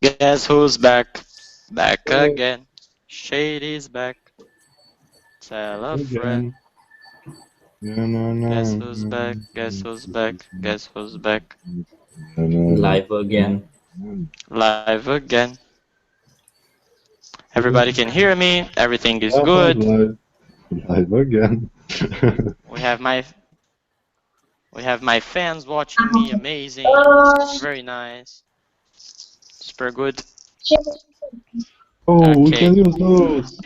Guess who's back? Back again. Shady's back. Tell a friend. Again. No, no, Guess no, who's no, back? Guess who's back? Guess who's back? no, no, Live again. no. Live again. Everybody can hear me. Everything is good. Live, live again. We have my we have my fans watching me. Amazing. Very nice. Super good. Oh, we Okay. can use those.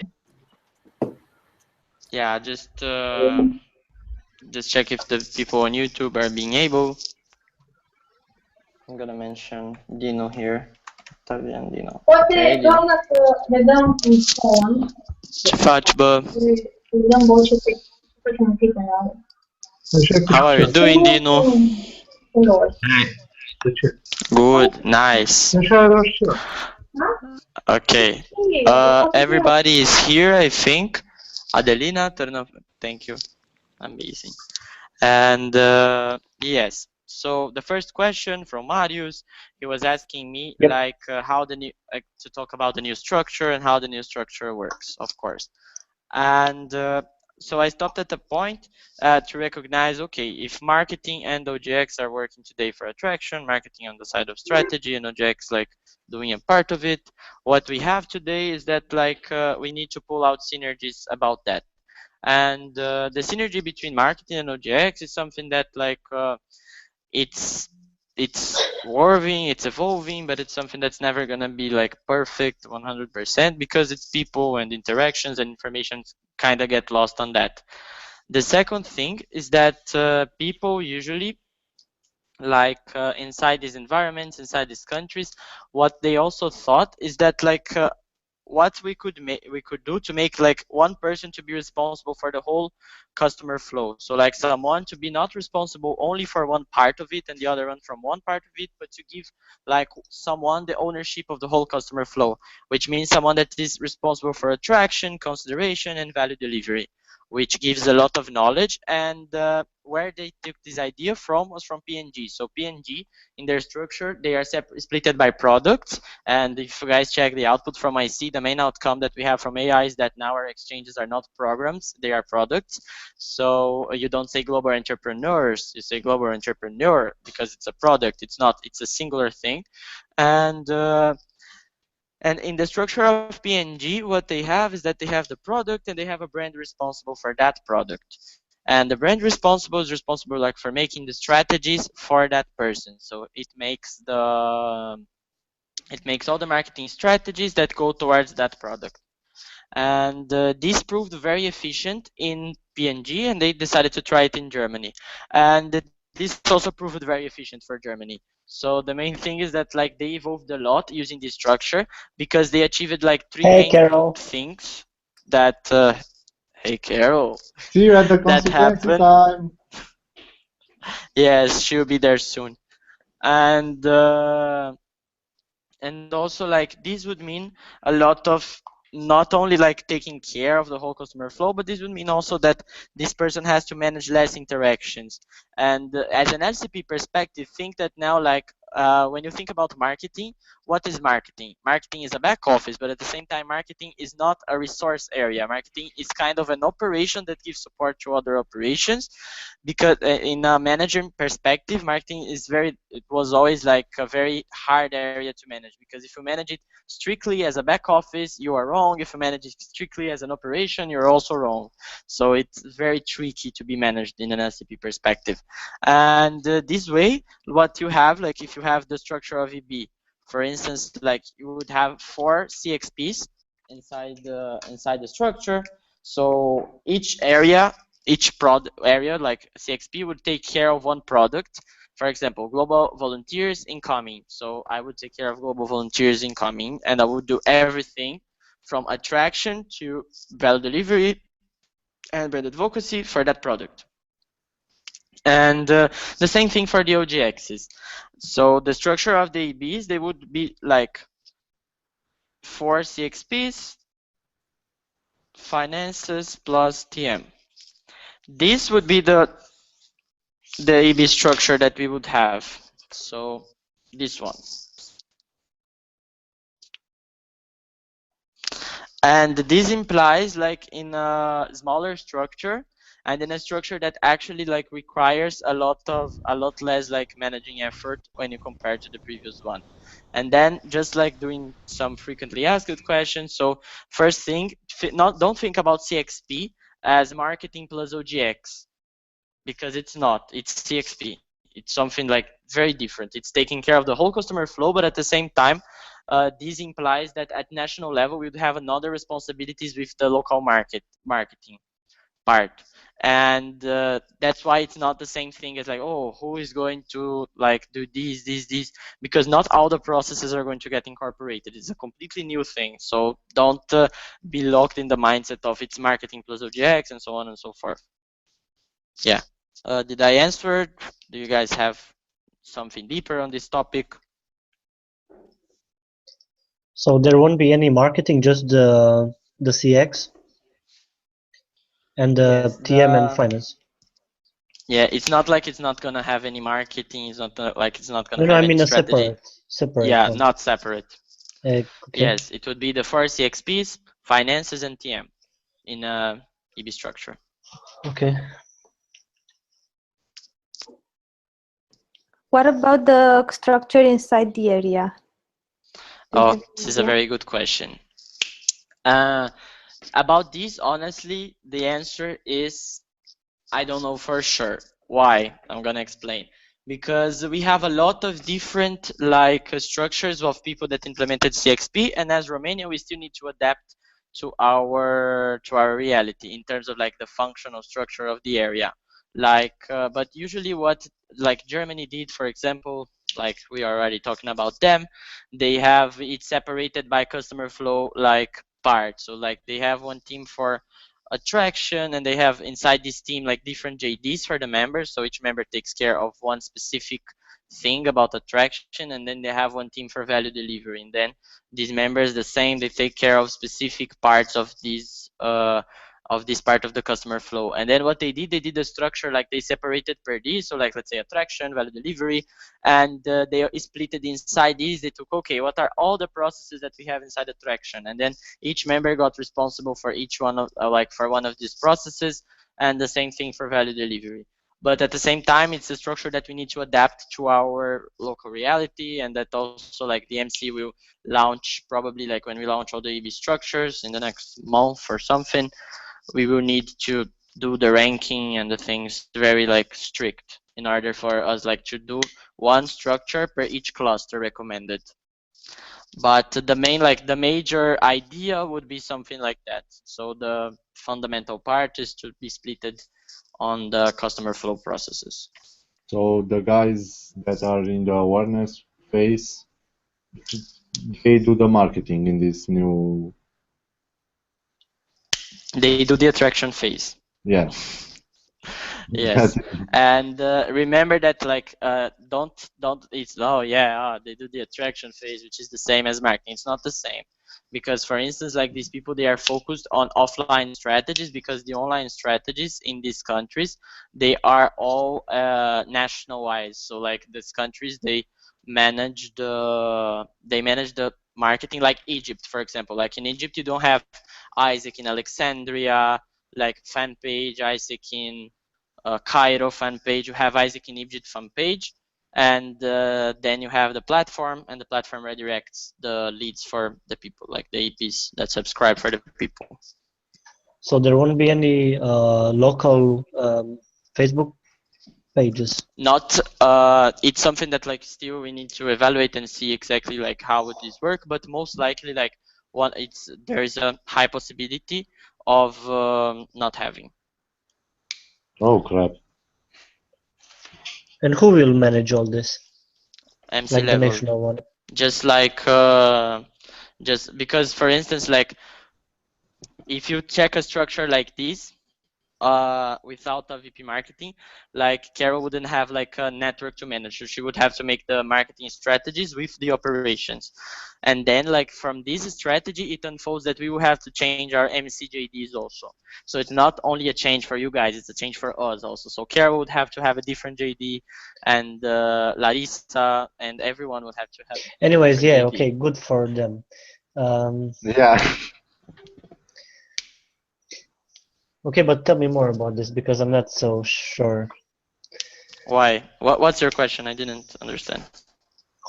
Yeah, just check if the people on YouTube are being able. I'm gonna mention Dino here. Tavian Dino. Ok, Dino. Ce faci, bă? How are you doing, Dino? Good, nice. Okay. Everybody is here, I think. Adelina, turn off. Thank you. Amazing. And yes. So the first question from Marius, he was asking me like how the new to talk about the new structure and how the new structure works, of course. And so I stopped at the point to recognize, okay, if marketing and OGX are working today for attraction, marketing on the side of strategy, and OGX like doing a part of it, what we have today is that like we need to pull out synergies about that. And the synergy between marketing and OGX is something that like it's evolving, it's evolving, but it's something that's never gonna be like perfect 100% because it's people and interactions and information kind of get lost on that. The second thing is that people usually like inside these environments, inside these countries, what they also thought is that like what we could do to make like one person to be responsible for the whole customer flow. So like someone to be not responsible only for one part of it and the other one from one part of it, but to give like someone the ownership of the whole customer flow, which means someone that is responsible for attraction, consideration, and value delivery, which gives a lot of knowledge. And where they took this idea from was from P&G. So P&G, in their structure, they are splitted by products. And if you guys check the output from IC, the main outcome that we have from AI is that now our exchanges are not programs, they are products. So you don't say global entrepreneurs, you say global entrepreneur because it's a product, it's a singular thing. And in the structure of P&G, what they have is that they have the product and they have a brand responsible for that product. And the brand responsible is responsible like for making the strategies for that person. So it makes all the marketing strategies that go towards that product. And this proved very efficient in P&G, and they decided to try it in Germany. And this also proved very efficient for Germany. So the main thing is that like they evolved a lot using this structure because they achieved like three main things that hey Carol, See you at the that consultancy happened. time. Yes, she'll be there soon. And also like this would mean a lot of not only like taking care of the whole customer flow, but this would mean also that this person has to manage less interactions. And as an LCP perspective, think that now like when you think about marketing, what is marketing? Marketing is a back office, but at the same time, marketing is not a resource area. Marketing is kind of an operation that gives support to other operations, because in a manager perspective, marketing it was always like a very hard area to manage, because if you manage it strictly as a back office, you are wrong. If you manage it strictly as an operation, you're also wrong. So it's very tricky to be managed in an LCP perspective. And this way, what you have, like if you have the structure of EB, for instance, like you would have 4 CXPs inside the structure. So each product area like CXP would take care of one product. For example, global volunteers incoming. So I would take care of global volunteers incoming, and I would do everything from attraction to value delivery and brand advocacy for that product. And the same thing for the OGXs. So the structure of the EBs, they would be like 4 CXPs, finances plus TM. This would be the EB structure that we would have. So this one. And this implies like in a smaller structure and in a structure that actually like requires a lot less like managing effort when you compare to the previous one. And then just like doing some frequently asked questions. So first thing, don't think about CXP as marketing plus OGX, because it's not. It's CXP. It's something like very different. It's taking care of the whole customer flow, but at the same time, this implies that at national level we would have another responsibilities with the local marketing part. And that's why it's not the same thing as like, oh, who is going to like do this, because not all the processes are going to get incorporated. It's a completely new thing. So don't be locked in the mindset of it's marketing plus OGX and so on and so forth. Yeah. Did I answer? Do you guys have something deeper on this topic? So there won't be any marketing, just the CX and the Yes, TM and finance. Yeah, it's not like it's not gonna have any marketing. It's not like it's not gonna No, have I any mean a strategy. separate Yeah, one. not separate. Okay. Yes, it would be the four CXPs, finances, and TM in a EB structure. Okay. What about the structure inside the area? Oh, this is a very good question. About this, honestly, the answer is I don't know for sure. Why? I'm gonna explain. Because we have a lot of different like structures of people that implemented CXP, and as Romania, we still need to adapt to our reality in terms of like the functional structure of the area. Like, but usually what like Germany did, for example, like we are already talking about them, they have it separated by customer flow like parts. So like they have one team for attraction, and they have inside this team like different JDs for the members, so each member takes care of one specific thing about attraction, and then they have one team for value delivery, and then these members the same, they take care of specific parts of this part of the customer flow. And then what they did a structure like they separated per D, so like let's say attraction, value delivery, and they split it inside these. They took, okay, what are all the processes that we have inside attraction, and then each member got responsible for each one of like for one of these processes, and the same thing for value delivery. But at the same time, it's a structure that we need to adapt to our local reality, and that also like the MC will launch probably like when we launch all the EB structures in the next month or something, we will need to do the ranking and the things very like strict in order for us like to do one structure per each cluster recommended. But the main like the major idea would be something like that. So the fundamental part is to be splitted on the customer flow processes. So the guys that are in the awareness phase, they do the marketing in this new. They do the attraction phase. Yeah. Yes, and remember that like don't it's they do the attraction phase, which is the same as marketing. It's not the same, because for instance like these people, they are focused on offline strategies, because the online strategies in these countries, they are all national wise. So like these countries, they manage the marketing, like Egypt for example. Like in Egypt you don't have Isaac in Alexandria like fan page, Isaac in Cairo fan page, you have Isaac in Egypt fan page, and then you have the platform, and the platform redirects the leads for the people, like the EPs that subscribe for the people. So there won't be any local Facebook pages? Not, it's something that like still we need to evaluate and see exactly like how would this work, but most likely like there is a high possibility of not having. Oh crap. And who will manage all this? MC like level. The national one. Just like just because for instance like if you check a structure like this without a VP marketing, like Carol wouldn't have like a network to manage. So she would have to make the marketing strategies with the operations, and then like from this strategy it unfolds that we will have to change our MCJDs also. So it's not only a change for you guys, it's a change for us also. So Carol would have to have a different JD, and Larissa and everyone would have to have. Anyways, yeah, JD. okay, good for them. Yeah. Okay, but tell me more about this because I'm not so sure. Why? What's your question? I didn't understand.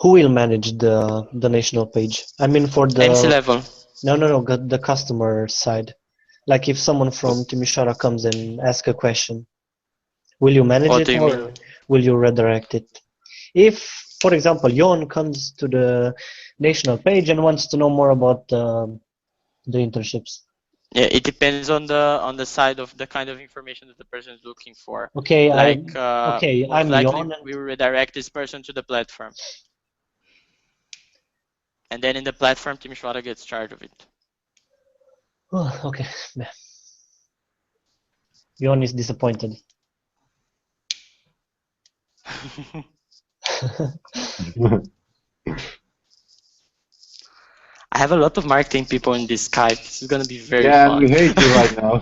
Who will manage the national page? I mean, for MC the level. no, the customer side. Like if someone from Timișoara comes and asks a question, will you manage What it do you or mean? will you redirect it? If, for example, Jon comes to the national page and wants to know more about the internships. Yeah, it depends on the side of the kind of information that the person is looking for. Okay, Like most I'm likely Jon. we will redirect this person to the platform, and then in the platform, Timișoara gets charge of it. Oh, okay. Jon is disappointed. I have a lot of marketing people in this Skype. This is gonna be very Yeah, and fun. we hate you right now.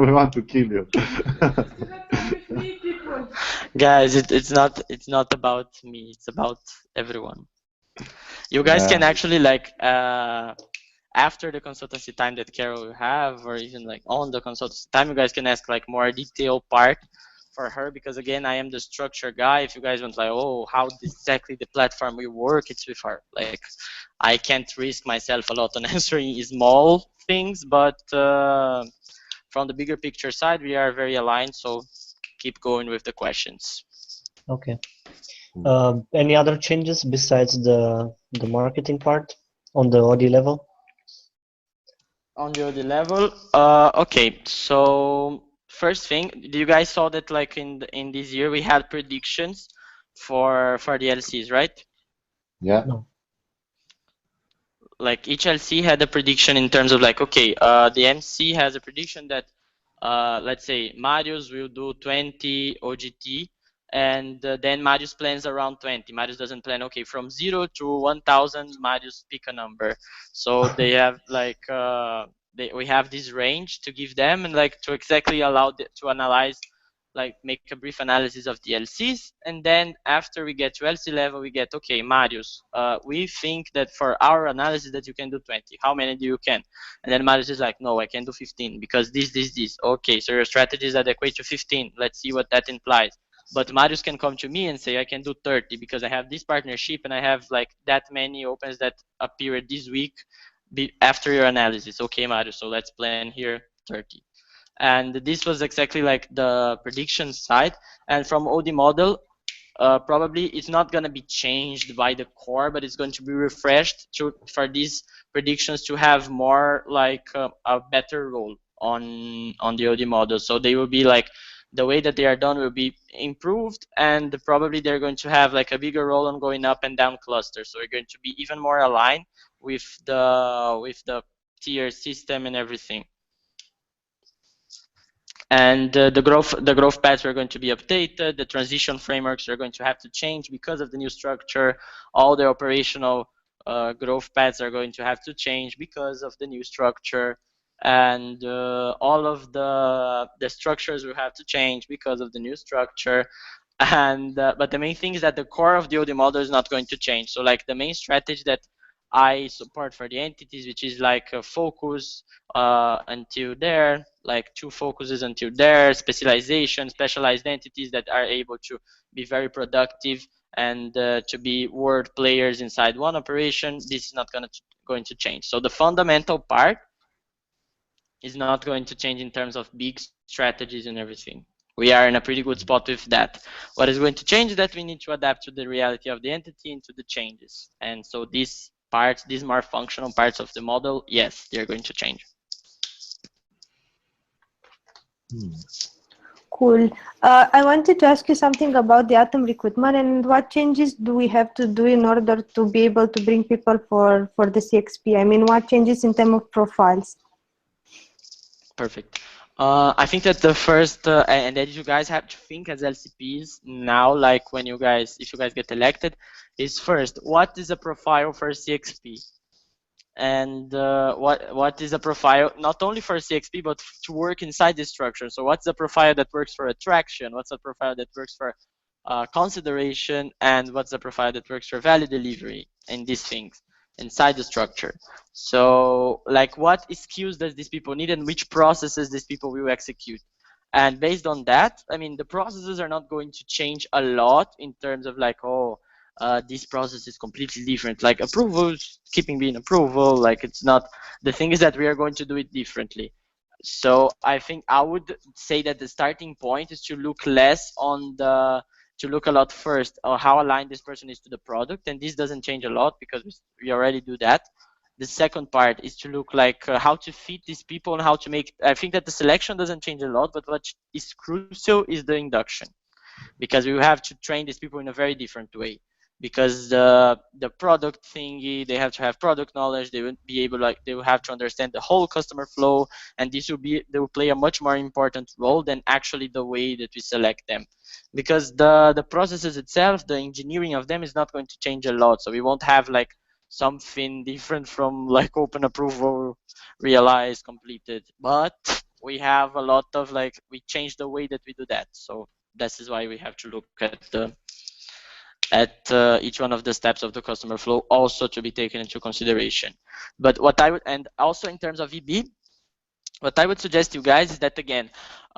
We want to kill you. Guys, it's not about me. It's about everyone. You guys can Yeah. actually like after the consultancy time that Carol will have, or even like on the consultancy time, you guys can ask like more detailed part for her, because again, I am the structure guy. If you guys want like, oh, how exactly the platform will work, it's with her. Like, I can't risk myself a lot on answering small things, but from the bigger picture side, we are very aligned. So keep going with the questions. Okay. Any other changes besides the marketing part on the OD level? On the other level, okay. So first thing, you guys saw that like in this year we had predictions for the LCs, right? Yeah. No. Like each LC had a prediction in terms of like, okay, the MC has a prediction that let's say Marius will do 20 OGT, and then Marius plans around 20. Marius doesn't plan, okay, from 0 to 1000, Marius pick a number. So they have like we have this range to give them, and like to exactly allow to analyze, like make a brief analysis of the LCs, and then after we get to LC level, we get, okay, Marius, we think that for our analysis that you can do 20. How many do you can? And then Marius is like, no, I can do 15 because this. Okay, so your strategy is adequate to 15. Let's see what that implies. But Marius can come to me and say, I can do 30 because I have this partnership and I have like that many opens that appeared this week after your analysis. Okay, Marius, so let's plan here 30. And this was exactly like the prediction side. And from OD model, probably it's not going to be changed by the core, but it's going to be refreshed for these predictions to have more like a better role on the OD model. So they will be like, the way that they are done will be improved, and probably they're going to have like a bigger role on going up and down clusters. So we're going to be even more aligned with the tier system and everything. And the growth paths are going to be updated. The transition frameworks are going to have to change because of the new structure. All the operational growth paths are going to have to change because of the new structure, and all of the structures will have to change because of the new structure. And but the main thing is that the core of the OD model is not going to change. So like the main strategy that I support for the entities, which is like a focus until there, like 2 focuses until there, specialized entities that are able to be very productive and to be world players inside one operation. This is not going to change. So the fundamental part is not going to change in terms of big strategies and everything. We are in a pretty good spot with that. What is going to change is that we need to adapt to the reality of the entity and to the changes. And so these parts, these more functional parts of the model, yes, they're going to change. Cool. I wanted to ask you something about the Atom recruitment, and what changes do we have to do in order to be able to bring people for the CXP? I mean, what changes in terms of profiles? Perfect. I think that the first, and that you guys have to think as LCPs now, like when you guys, if you guys get elected, is first, what is a profile for CXP? And what is a profile not only for CXP but to work inside this structure? So what's the profile that works for attraction? What's the profile that works for consideration? And what's the profile that works for value delivery and these things? inside the structure. So like what skills does these people need and which processes these people will execute. And based on that, I mean, the processes are not going to change a lot in terms of like, oh, this process is completely different. Like approvals, keeping being approval, like it's not, the thing is that we are going to do it differently. So I think I would say that the starting point is to look less on the, to look a lot first on how aligned this person is to the product. And this doesn't change a lot because we already do that. The second part is to look like how to fit these people and how to make, I think that the selection doesn't change a lot, but what is crucial is the induction, because we will have to train these people in a very different way, because the product thingy, they have to have product knowledge, they will be able, like they will have to understand the whole customer flow, and this will be, they will play a much more important role than actually the way that we select them, because the processes itself, the engineering of them is not going to change a lot. So we won't have like something different from like open approval, realized, completed, but we have a lot of like, we change the way that we do that. So this is why we have to look at each one of the steps of the customer flow also to be taken into consideration. But what I would, and also in terms of EB, what I would suggest you guys is that again,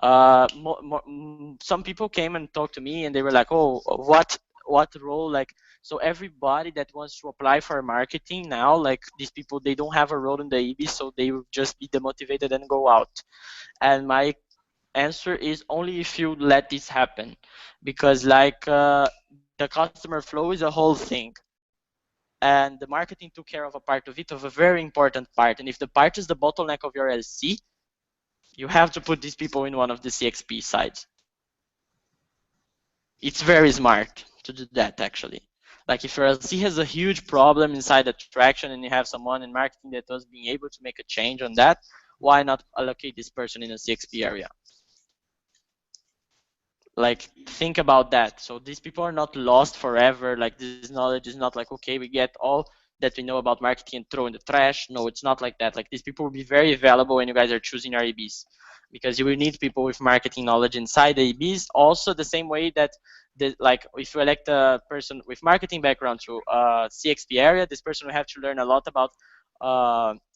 some people came and talked to me and they were like, oh, what role, like, so everybody that wants to apply for marketing now, like these people, they don't have a role in the EB, so they will just be demotivated and go out. And my answer is only if you let this happen, because like the customer flow is a whole thing, and the marketing took care of a part of it, of a very important part. And if the part is the bottleneck of your LC, you have to put these people in one of the CXP sides. It's very smart to do that, actually. Like if your LC has a huge problem inside attraction and you have someone in marketing that was being able to make a change on that, why not allocate this person in a CXP area? Like think about that. So these people are not lost forever. Like this knowledge is not like, okay, we get all that we know about marketing and throw in the trash. No, it's not like that. Like these people will be very valuable when you guys are choosing your EBs, because you will need people with marketing knowledge inside the EBs. Also the same way that like if you elect a person with marketing background to CXP area, this person will have to learn a lot about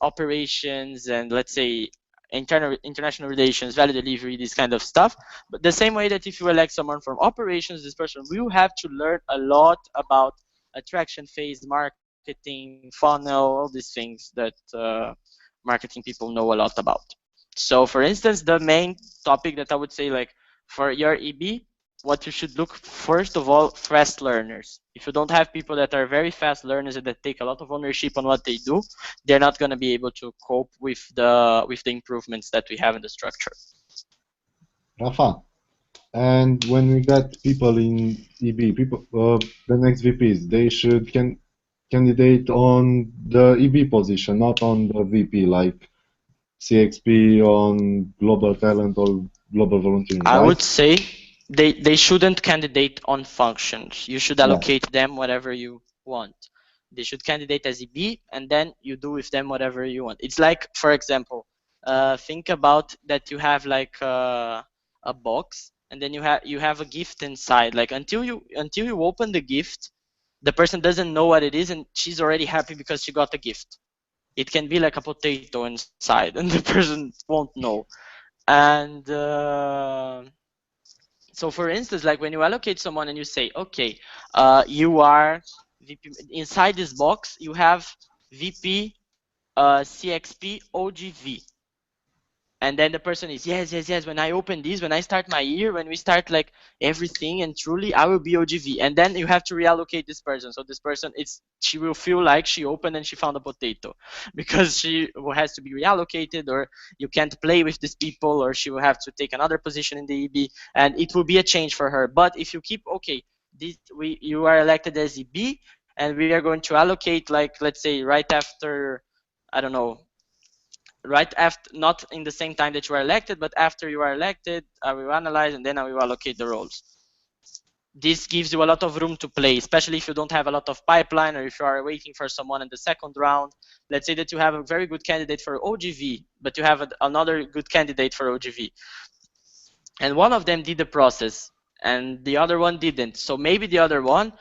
operations and, let's say, international relations, value delivery, this kind of stuff. But the same way that if you elect someone from operations, this person will have to learn a lot about attraction phase, marketing, funnel, all these things that marketing people know a lot about. So for instance, the main topic that I would say, like for your EB, what you should look first of all, fast learners. If you don't have people that are very fast learners and that take a lot of ownership on what they do, they're not going to be able to cope with the improvements that we have in the structure. Rafa, and when we got people in EB, people, the next VPs, they should candidate on the EB position, not on the VP, like CXP on global talent or global volunteering, I right? would say they shouldn't candidate on functions. You should allocate them whatever you want. They should candidate as EB, and then you do with them whatever you want. It's like, for example, think about that you have like a box, and then you have a gift inside. Like until you open the gift, the person doesn't know what it is, and she's already happy because she got a gift. It can be like a potato inside, and the person won't know. And so for instance, like when you allocate someone and you say, okay, you are VP, inside this box you have VP, CXP, OGV, and then the person is yes, when I open this, when I start my year, when we start like everything, and truly I will be OGV. And then you have to reallocate this person, so this person, she will feel like she opened and she found a potato, because she has to be reallocated, or you can't play with these people, or she will have to take another position in the EB, and it will be a change for her. But if you keep, okay, you are elected as EB, and we are going to allocate, like let's say right after, I don't know, right after, not in the same time that you are elected, but after you are elected, I will analyze and then I will allocate the roles. This gives you a lot of room to play, especially if you don't have a lot of pipeline, or if you are waiting for someone in the second round. Let's say that you have a very good candidate for OGV, but you have another good candidate for OGV, and one of them did the process, and the other one didn't. So maybe the other one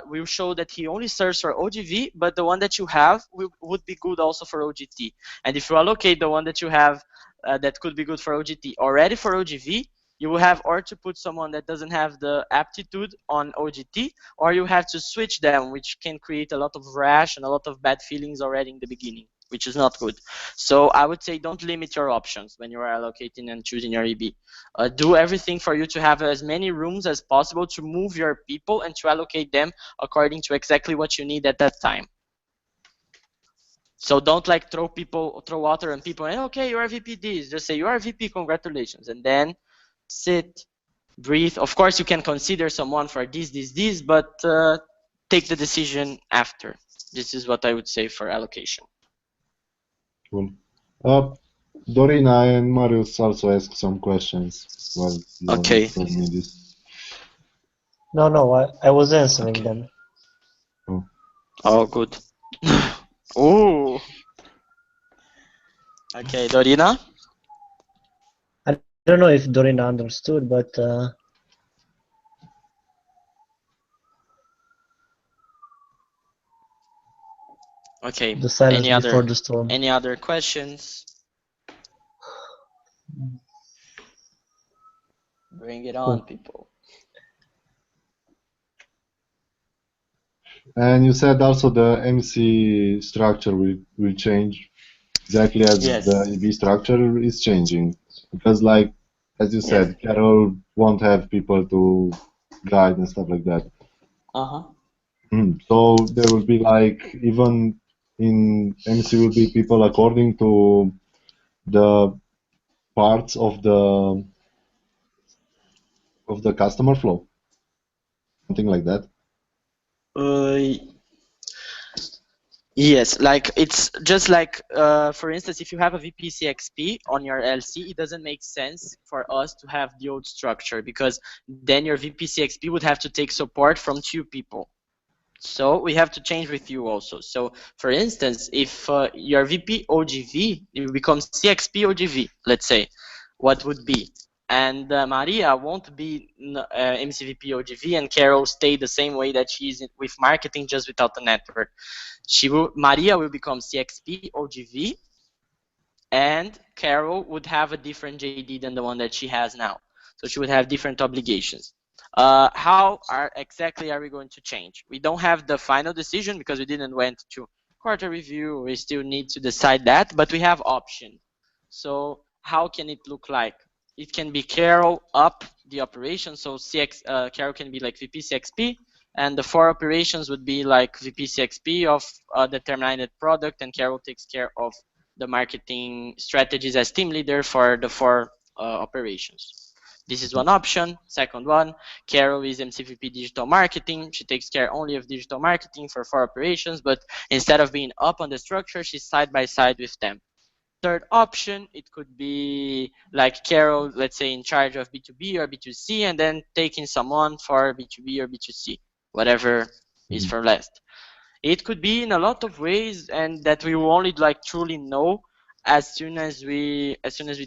will show that he only serves for OGV, but the one that you have would be good also for OGT. And if you allocate the one that you have that could be good for OGT already for OGV, you will have or to put someone that doesn't have the aptitude on OGT, or you have to switch them, which can create a lot of rash and a lot of bad feelings already in the beginning, which is not good. So I would say don't limit your options when you are allocating and choosing your EB. Do everything for you to have as many rooms as possible to move your people and to allocate them according to exactly what you need at that time. So don't like throw water on people and okay, you are VP this. Just say you are VP, congratulations, and then sit, breathe. Of course, you can consider someone for this, but take the decision after. This is what I would say for allocation. Cool. Dorina and Marius also asked some questions while you Okay. told me this. No, I was answering them. Oh, good. Oh. Okay, Dorina? I don't know if Dorina understood, but Okay. the silence before the storm. Any other questions? Bring it on, people. And you said also the MC structure will change exactly as the EB structure is changing. Because like, as you said, Carol won't have people to guide and stuff like that. So there will be like, even in MC will be people according to the parts of the customer flow. Something like that. Yes, like it's just like, for instance, if you have a VP CXP on your LC, it doesn't make sense for us to have the old structure because then your VP CXP would have to take support from 2 people. So we have to change with you also. So for instance, if your VP OGV, it becomes CXP OGV, let's say, what would be? And Maria won't be MCVP OGV, and Carol stay the same way that she is with marketing, just without the network. Maria will become CXP OGV, and Carol would have a different JD than the one that she has now. So she would have different obligations. How exactly are we going to change? We don't have the final decision because we didn't went to quarter review. We still need to decide that, but we have option. So how can it look like? It can be Carol up the operation. So Carol can be like VP CXP, and the 4 operations would be like VP CXP of a determined product, and Carol takes care of the marketing strategies as team leader for the 4 operations. This is one option. Second one, Carol is MCVP digital marketing. She takes care only of digital marketing for 4 operations, but instead of being up on the structure, she's side by side with them. Third option, it could be like Carol, let's say, in charge of B2B or B2C, and then taking someone for B2B or B2C, whatever is for last. It could be in a lot of ways, and that we will only like truly know as soon as we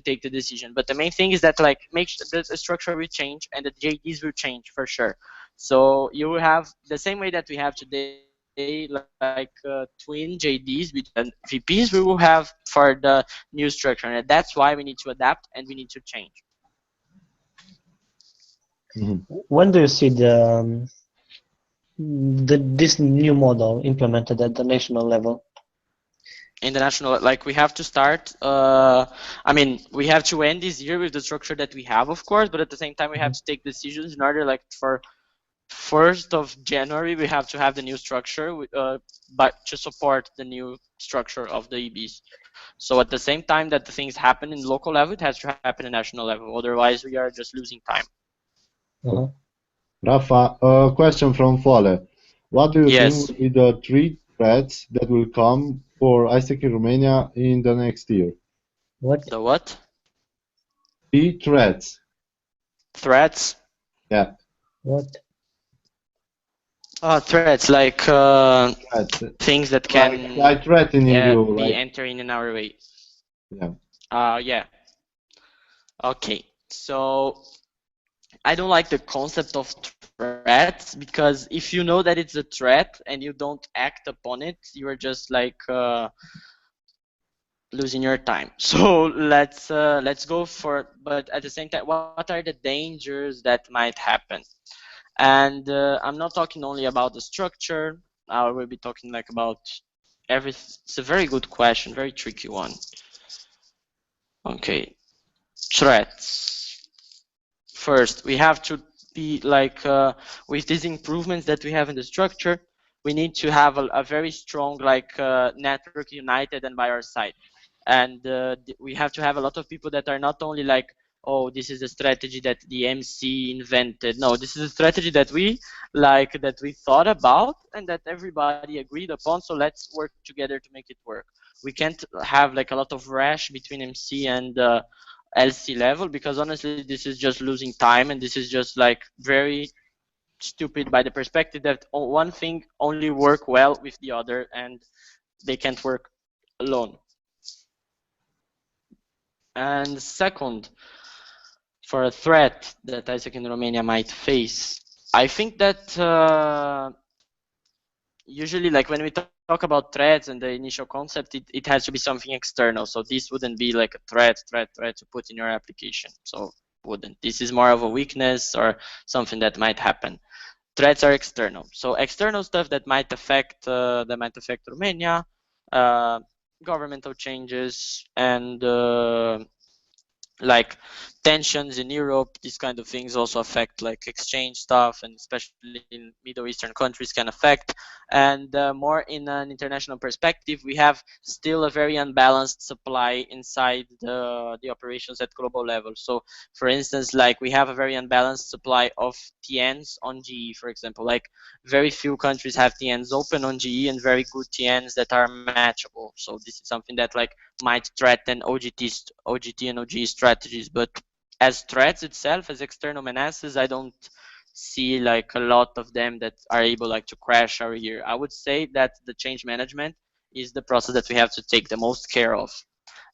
take the decision. But the main thing is that like make sure the structure will change and the JDs will change for sure. So you will have the same way that we have today, like twin JDs with VPs we will have for the new structure, and that's why we need to adapt and we need to change. When do you see this new model implemented at the national level? In the national, like we have to start, I mean, we have to end this year with the structure that we have, of course, but at the same time we have to take decisions in order, like for 1st of January we have to have the new structure, but to support the new structure of the EBs. So at the same time that the things happen in local level, it has to happen at national level, otherwise we are just losing time. Rafa, a question from Fole. What do you think will be the 3 threats that will come for ISEC Romania in the next year? What? The what? 3 threats. Threats? Yeah. What? Threats, like things that can like threatening you, be like entering in our way. Yeah. Yeah. Okay. So I don't like the concept of threats, because if you know that it's a threat and you don't act upon it, you are just like losing your time. So let's go for, but at the same time, what are the dangers that might happen? And I'm not talking only about the structure. I will be talking like about everything. It's a very good question, very tricky one. Okay, threats. First, we have to be like with these improvements that we have in the structure, we need to have a very strong like network united and by our side. And we have to have a lot of people that are not only like, oh, this is a strategy that the MC invented. No, this is a strategy that we like, that we thought about and that everybody agreed upon. So let's work together to make it work. We can't have like a lot of rash between MC and LC level, because honestly this is just losing time, and this is just like very stupid by the perspective that one thing only work well with the other and they can't work alone. And second, for a threat that ISAC in Romania might face, I think that usually like when we talk about threats and the initial concept, it has to be something external. So this wouldn't be like a threat to put in your application. So wouldn't. This is more of a weakness or something that might happen. Threats are external. So external stuff that might affect Romania, governmental changes, and like tensions in Europe. These kind of things also affect like exchange stuff, and especially in Middle Eastern countries can affect. And more in an international perspective, we have still a very unbalanced supply inside the operations at global level. So for instance, like we have a very unbalanced supply of TNs on GE, for example. Like very few countries have TNs open on GE and very good TNs that are matchable. So this is something that like might threaten OGT and OGE strategies. But as threats itself, as external menaces, I don't see like a lot of them that are able like to crash our year. I would say that the change management is the process that we have to take the most care of,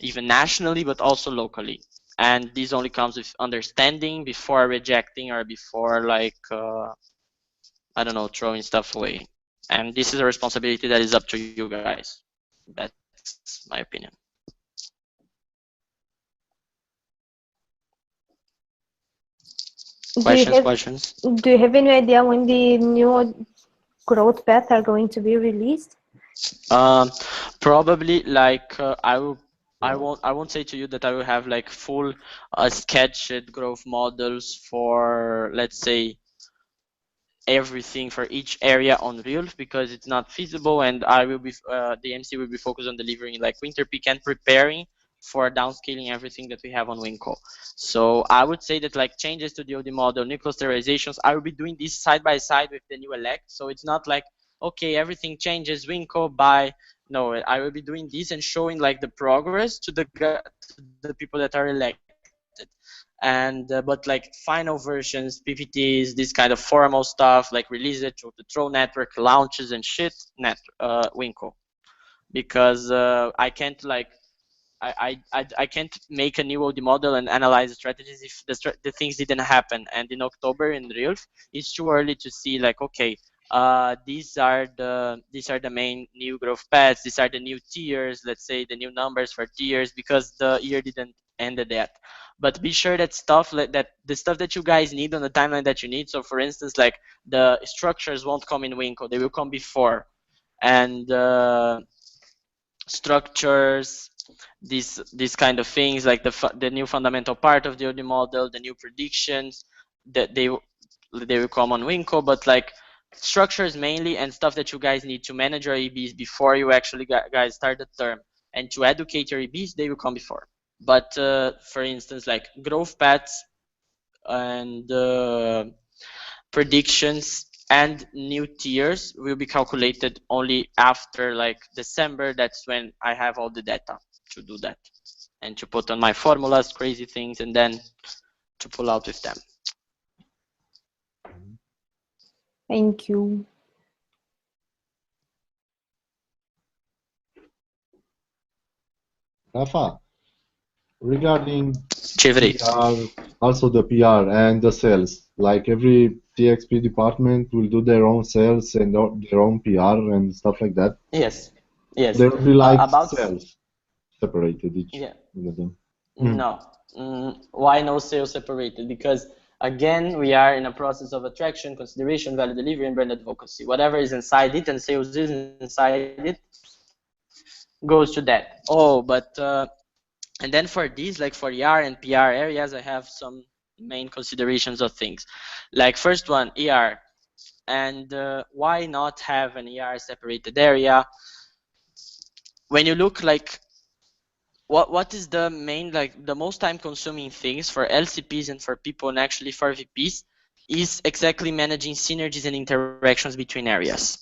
even nationally, but also locally. And this only comes with understanding before rejecting or before like, I don't know, throwing stuff away. And this is a responsibility that is up to you guys. That's my opinion. Questions? Do you have any idea when the new growth paths are going to be released? Probably like I won't say to you that I will have like full sketched growth models for, let's say, everything for each area on Reels, because it's not feasible, and I will be the MC will be focused on delivering like winter peak and preparing for downscaling everything that we have on Winco. So I would say that like changes to the OD model, new clusterizations, I will be doing this side by side with the new elect. So it's not like, okay, everything changes Winco by, no, I will be doing this and showing like the progress to the people that are elected. And but like final versions, PPTs, this kind of formal stuff, like release it to the Throw network, launches and shit, Winco, because I can't like I can't make a new OD model and analyze the strategies if the things didn't happen. And in October in Reels, it's too early to see like, okay, these are the main new growth paths, these are the new tiers, let's say the new numbers for tiers, because the year didn't ended yet. But be sure that stuff like that, the stuff that you guys need on the timeline that you need. So for instance, like the structures won't come in Winco, they will come before. And structures, these kind of things, like the new fundamental part of the OD model, the new predictions, that they will come on Winco. But like structures mainly, and stuff that you guys need to manage your EBs before you actually guys start the term, and to educate your EBs, they will come before. But for instance, like growth paths and predictions and new tiers will be calculated only after like December. That's when I have all the data to do that and to put on my formulas, crazy things, and then to pull out with them. Thank you. Rafa, regarding Cifri. PR, also the PR and the sales, like every TXP department will do their own sales and their own PR and stuff like that. Yes, yes. There will be like About sales separated each yeah. one of them. No. Why no sales separated? Because again, we are in a process of attraction, consideration, value delivery, and brand advocacy. Whatever is inside it and sales is inside it goes to that. Oh, but and then for these, like for ER and PR areas, I have some main considerations of things. Like first one, ER. And why not have an ER separated area? When you look like what is the main, like the most time consuming things for LCPs and for people and actually for VPs is exactly managing synergies and interactions between areas.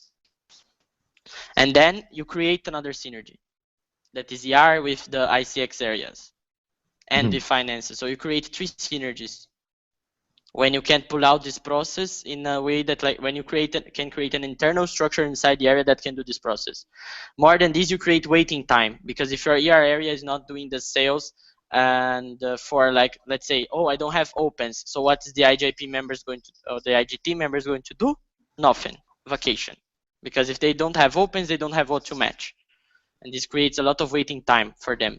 And then you create another synergy that is ER with the ICX areas and with finances. So you create 3 synergies when you can pull out this process in a way that, like, when you can create an internal structure inside the area that can do this process. More than this, you create waiting time, because if your ER area is not doing the sales and for, like, let's say, oh, I don't have opens, so what is the IJP members going to, or the IGT members going to do? Nothing. Vacation. Because if they don't have opens, they don't have what to match, and this creates a lot of waiting time for them.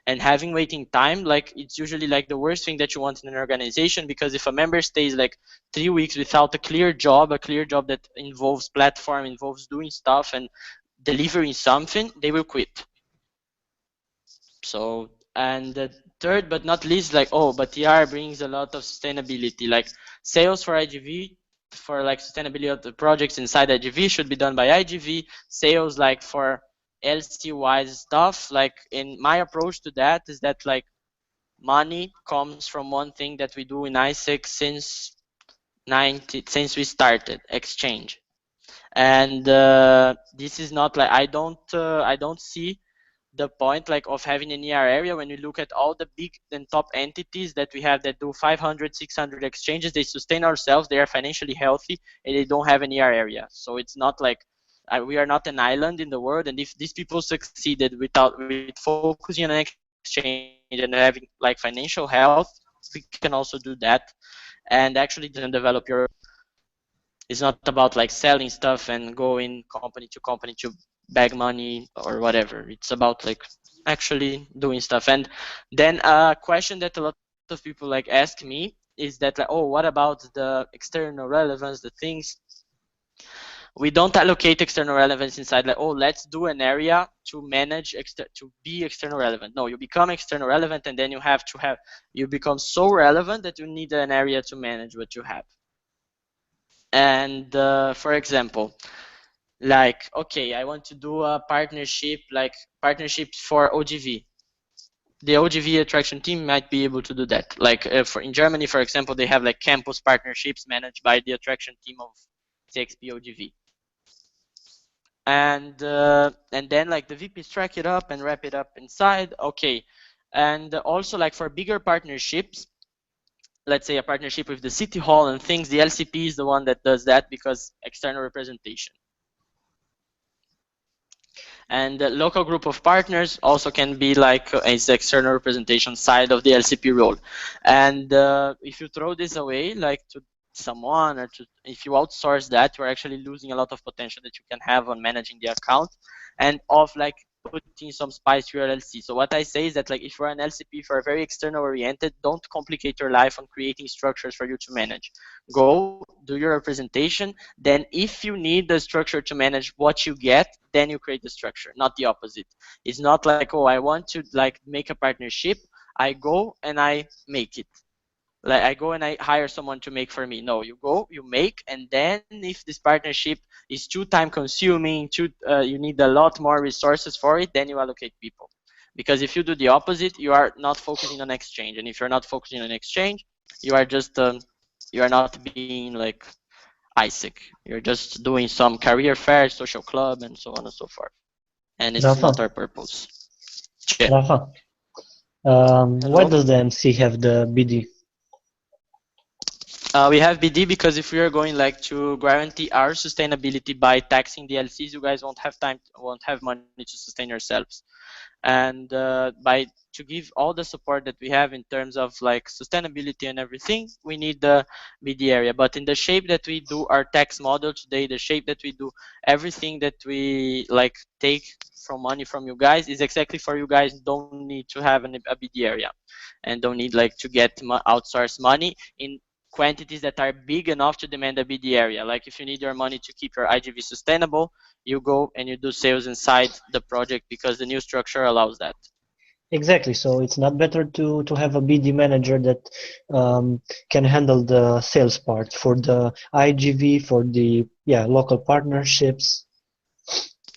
And having waiting time, like, it's usually like the worst thing that you want in an organization, because if a member stays like 3 weeks without a clear job that involves platform, involves doing stuff and delivering something, they will quit. So, and the third but not least, like, oh, but TR brings a lot of sustainability, like sales for IGV, for like sustainability of the projects inside IGV should be done by IGV. Sales like for LC wise stuff, like, in my approach to that is that, like, money comes from one thing that we do in ISEC since we started, exchange. And this is not like, I don't see the point, like, of having an ER area. When you look at all the big and top entities that we have that do 500, 600 exchanges, they sustain ourselves, they are financially healthy, and they don't have an ER area. So it's not like we are not an island in the world, and if these people succeeded with focusing on an exchange and having like financial health, we can also do that. And actually then develop your, it's not about like selling stuff and going company to bag money or whatever. It's about like actually doing stuff. And then a question that a lot of people like ask me is that, like, oh, what about the external relevance, the things? We don't allocate external relevance inside, like, oh, let's do an area to manage to be external relevant. No, you become external relevant, and then you become so relevant that you need an area to manage what you have. And for example, like, okay, I want to do a partnership, like partnerships for OGV. The OGV attraction team might be able to do that. Like in Germany, for example, they have like campus partnerships managed by the attraction team of TXP OGV. And then like the VPs track it up and wrap it up inside. Okay, and also like for bigger partnerships, let's say a partnership with the city hall and things, the LCP is the one that does that, because external representation. And the local group of partners also can be like as external representation side of the LCP role. And if you throw this away, like to someone, or if you outsource that, you're actually losing a lot of potential that you can have on managing the account, and of like putting some spice to your LC. So what I say is that, like, if you're an LCP for a very external oriented, don't complicate your life on creating structures for you to manage. Go do your representation. Then if you need the structure to manage what you get, then you create the structure, not the opposite. It's not like, oh, I want to like make a partnership, I go and I make it. Like I go and I hire someone to make for me. No, you go, you make, and then if this partnership is too time consuming, you need a lot more resources for it, then you allocate people. Because if you do the opposite, you are not focusing on exchange, and if you're not focusing on exchange, you are just you are not being like ISEC. You're just doing some career fair, social club, and so on and so forth. And it's Rafa. not our purpose. Yeah. Rafa, why does the MC have the BD? We have BD because if we are going like to guarantee our sustainability by taxing the LCs, you guys won't have time, won't have money to sustain yourselves. And by to give all the support that we have in terms of like sustainability and everything, we need the BD area. But in the shape that we do our tax model today, the shape that we do everything that we like take from money from you guys is exactly for you guys. Don't need to have a BD area and don't need like to get outsource money in quantities that are big enough to demand a BD area. Like if you need your money to keep your IGV sustainable, you go and you do sales inside the project because the new structure allows that. Exactly. So it's not better to have a BD manager that can handle the sales part for the IGV, for the local partnerships.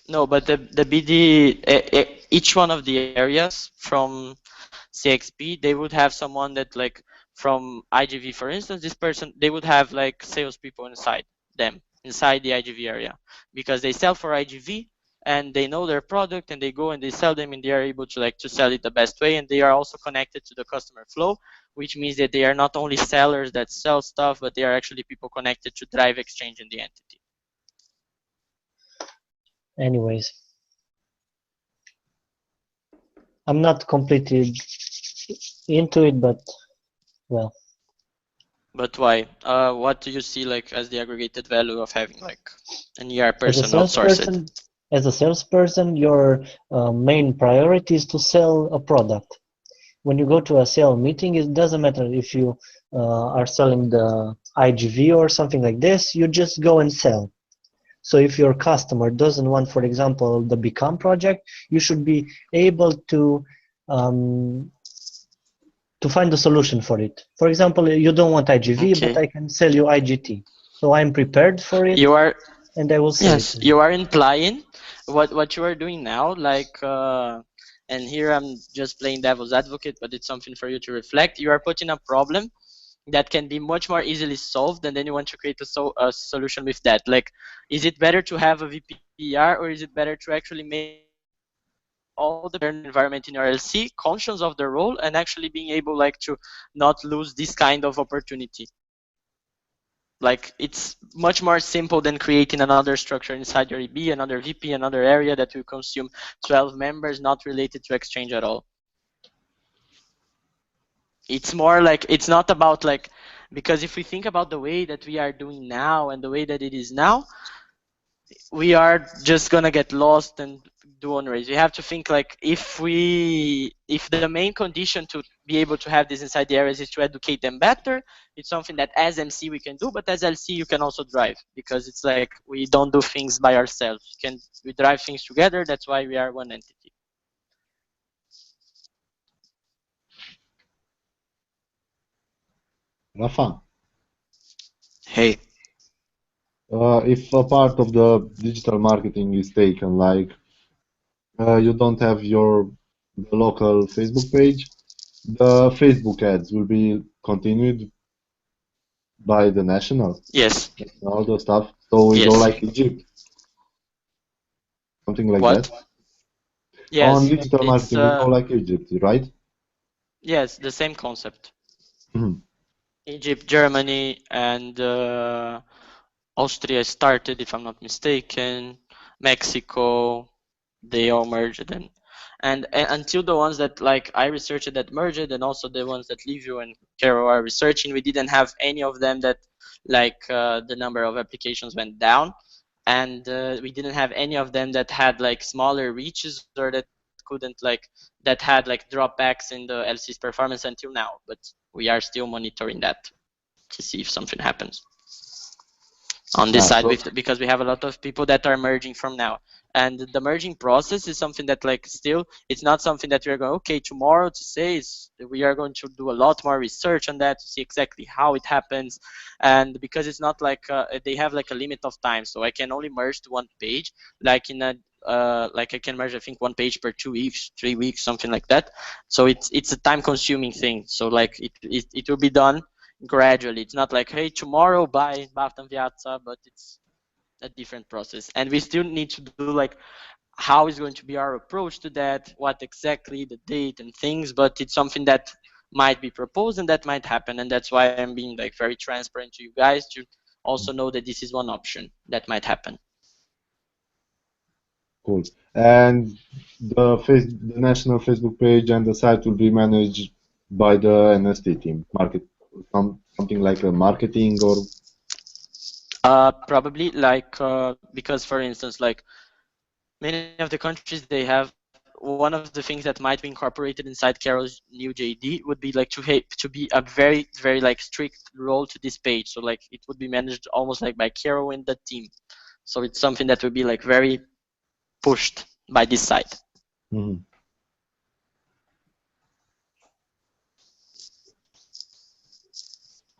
No, but the BD, each one of the areas from CXP, they would have someone that like from IGV, for instance, this person, they would have like salespeople inside them, inside the IGV area, because they sell for IGV and they know their product and they go and they sell them and they are able to like to sell it the best way, and they are also connected to the customer flow, which means that they are not only sellers that sell stuff, but they are actually people connected to drive exchange in the entity. Anyways, I'm not completely into it, but well. But why? What do you see like as the aggregated value of having like an ER As a person outsource it? salesperson, your main priority is to sell a product. When you go to a sale meeting, it doesn't matter if you are selling the IGV or something like this, you just go and sell. So if your customer doesn't want, for example, the Become project, you should be able to find a solution for it. For example, you don't want IGV, but I can sell you IGT. So I'm prepared for it. You are, and I will sell yes, it. you are implying what you are doing now, like, and here I'm just playing devil's advocate, but it's something for you to reflect. You are putting a problem that can be much more easily solved, and then you want to create a solution with that. Like, is it better to have a VPR, or is it better to actually make all the environment in your LC conscious of the role and actually being able like to not lose this kind of opportunity? Like, it's much more simple than creating another structure inside your EB, another VP, another area that will consume 12 members not related to exchange at all. It's more like, it's not about like, because if we think about the way that we are doing now and the way that it is now, we are just gonna get lost and do on race. We have to think like, if the main condition to be able to have this inside the areas is to educate them better, it's something that as MC we can do, but as LC you can also drive, because it's like we don't do things by ourselves. We drive things together. That's why we are one entity. Rafa, Hey. if a part of the digital marketing is taken, like you don't have your local Facebook page, the Facebook ads will be continued by the national, Yes. all the stuff. So we go Yes. like Egypt, something like What? that. Yes. On digital It's marketing, we go like Egypt, right? yes, the same concept. Mhm. Egypt, Germany, and Austria started, if I'm not mistaken. Mexico, they all merged, and until the ones that like I researched that merged, and also the ones that Livio and Carol are researching, we didn't have any of them that like the number of applications went down, and we didn't have any of them that had like smaller reaches or that couldn't like that had like dropbacks in the LC's performance until now. But we are still monitoring that to see if something happens on this side, because we have a lot of people that are merging from now, and the merging process is something that like still, it's not something that we're going okay tomorrow to say. We are going to do a lot more research on that to see exactly how it happens, and because it's not like they have like a limit of time, so I can only merge to one page, like in a like I can merge I think one page per 2 weeks, 3 weeks, something like that. So it's a time consuming thing, so like it will be done gradually. It's not like, hey, tomorrow buy Baftan Viazza, but it's a different process. And we still need to do like, how is going to be our approach to that, what exactly the date and things, but it's something that might be proposed and that might happen, and that's why I'm being like very transparent to you guys to also know that this is one option that might happen. Cool. And the national Facebook page and the site will be managed by the NST team, something like a marketing or. Probably like because for instance, like many of the countries, they have one of the things that might be incorporated inside Carol's new JD would be like to be a very like strict role to this page. So like it would be managed almost like by Carol and the team. So it's something that would be like very pushed by this side. Mhm.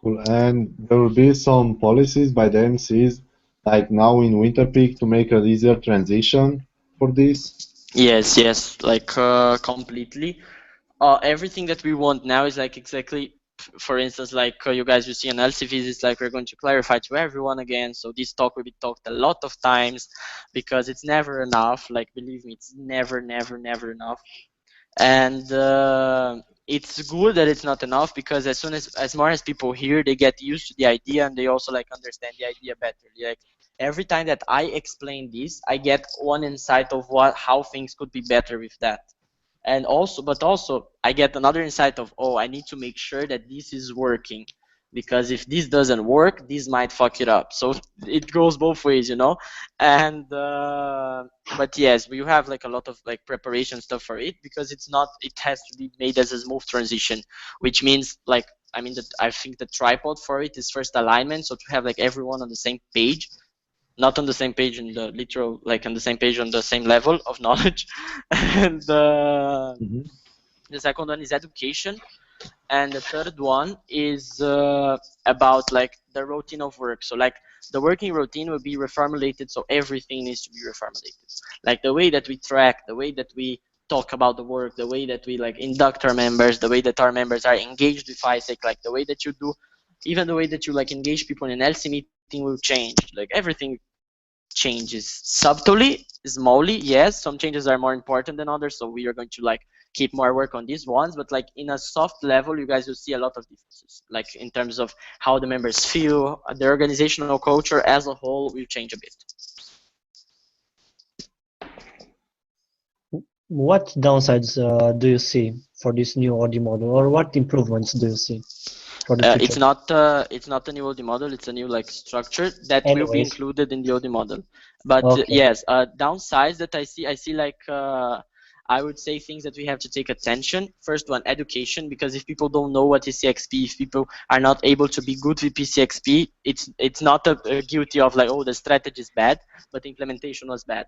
Cool. And there will be some policies by the MCs, like now in winter peak, to make an easier transition for this. Yes, like completely. Everything that we want now is like exactly, for instance, like you guys will see on LCVs, it's like we're going to clarify to everyone again. So this talk will be talked a lot of times because it's never enough. Like believe me, it's never enough. And it's good that it's not enough because as more as people hear, they get used to the idea and they also like understand the idea better. Like every time that I explain this, I get one insight of how things could be better with that. And also, but also I get another insight of, oh, I need to make sure that this is working, because if this doesn't work, this might fuck it up. So it goes both ways, you know. And but yes, we have like a lot of like preparation stuff for it, because it has to be made as a smooth transition, which means like, I mean, that I think the tripod for it is first alignment, so to have like everyone on the same page, not on the same page in the literal, like on the same page on the same level of knowledge. And Mhm. the second one is education, and the third one is about like the routine of work. So like the working routine will be reformulated, so everything needs to be reformulated, like the way that we track, the way that we talk about the work, the way that we like induct our members, the way that our members are engaged with ISEC, like the way that you do, even the way that you like engage people in an LC meeting will change. Like everything changes subtly, smallly. Yes, some changes are more important than others, so we are going to like keep more work on these ones, but like in a soft level, you guys will see a lot of differences, like in terms of how the members feel, the organizational culture as a whole will change a bit. What downsides do you see for this new OD model, or what improvements do you see for the future? It's not a new OD model, it's a new like structure that will be Anyways, included in the OD model. But okay. yes, downsides that I see like I would say things that we have to take attention. First one, education, because if people don't know what is CXP, if people are not able to be good with PCXP, it's not a guilty of like, oh, the strategy is bad, but the implementation was bad.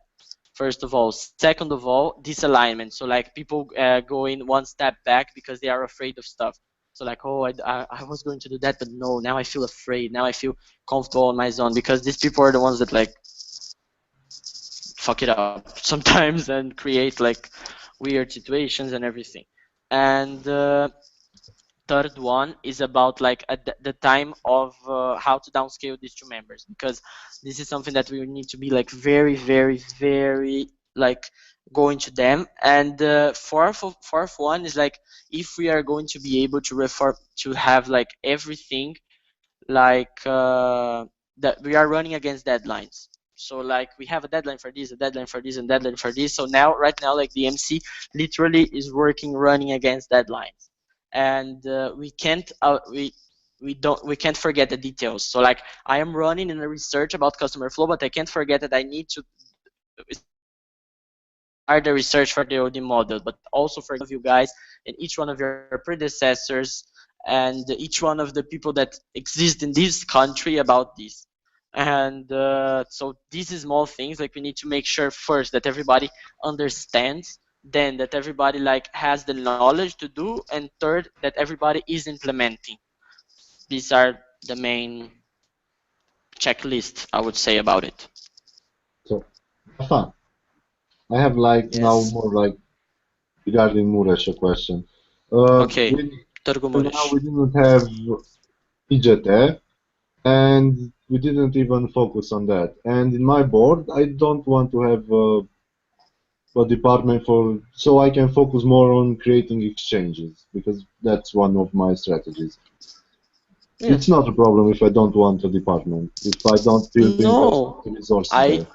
First of all. Second of all, disalignment. So like people going one step back because they are afraid of stuff. So like, oh, I was going to do that, but no, now I feel afraid. Now I feel comfortable in my zone, because these people are the ones that like fuck it up sometimes and create like weird situations and everything. And third one is about like at the time of how to downscale these two members, because this is something that we need to be like very like going to them. And fourth one is like, if we are going to be able to refer to have like everything like that we are running against deadlines. So like we have a deadline for this, a deadline for this, and deadline for this. So now right now like the MC literally is running against deadlines, and we can't forget the details. So like I am running in a research about customer flow, but I can't forget that I need to start the research for the OD model, but also for you guys and each one of your predecessors and each one of the people that exist in this country about this. And so these small things, like we need to make sure first that everybody understands, then that everybody like has the knowledge to do, and third, that everybody is implementing. These are the main checklist, I would say, about it. So, Rafa, I have like now Yes. more like regarding Muresh a question. Okay. Târgu Till now Mureș. we didn't have PGT and we didn't even focus on that. And in my board, I don't want to have a department so I can focus more on creating exchanges, because that's one of my strategies. Yeah. It's not a problem if I don't want a department, if I don't feel to invest No, resources I there.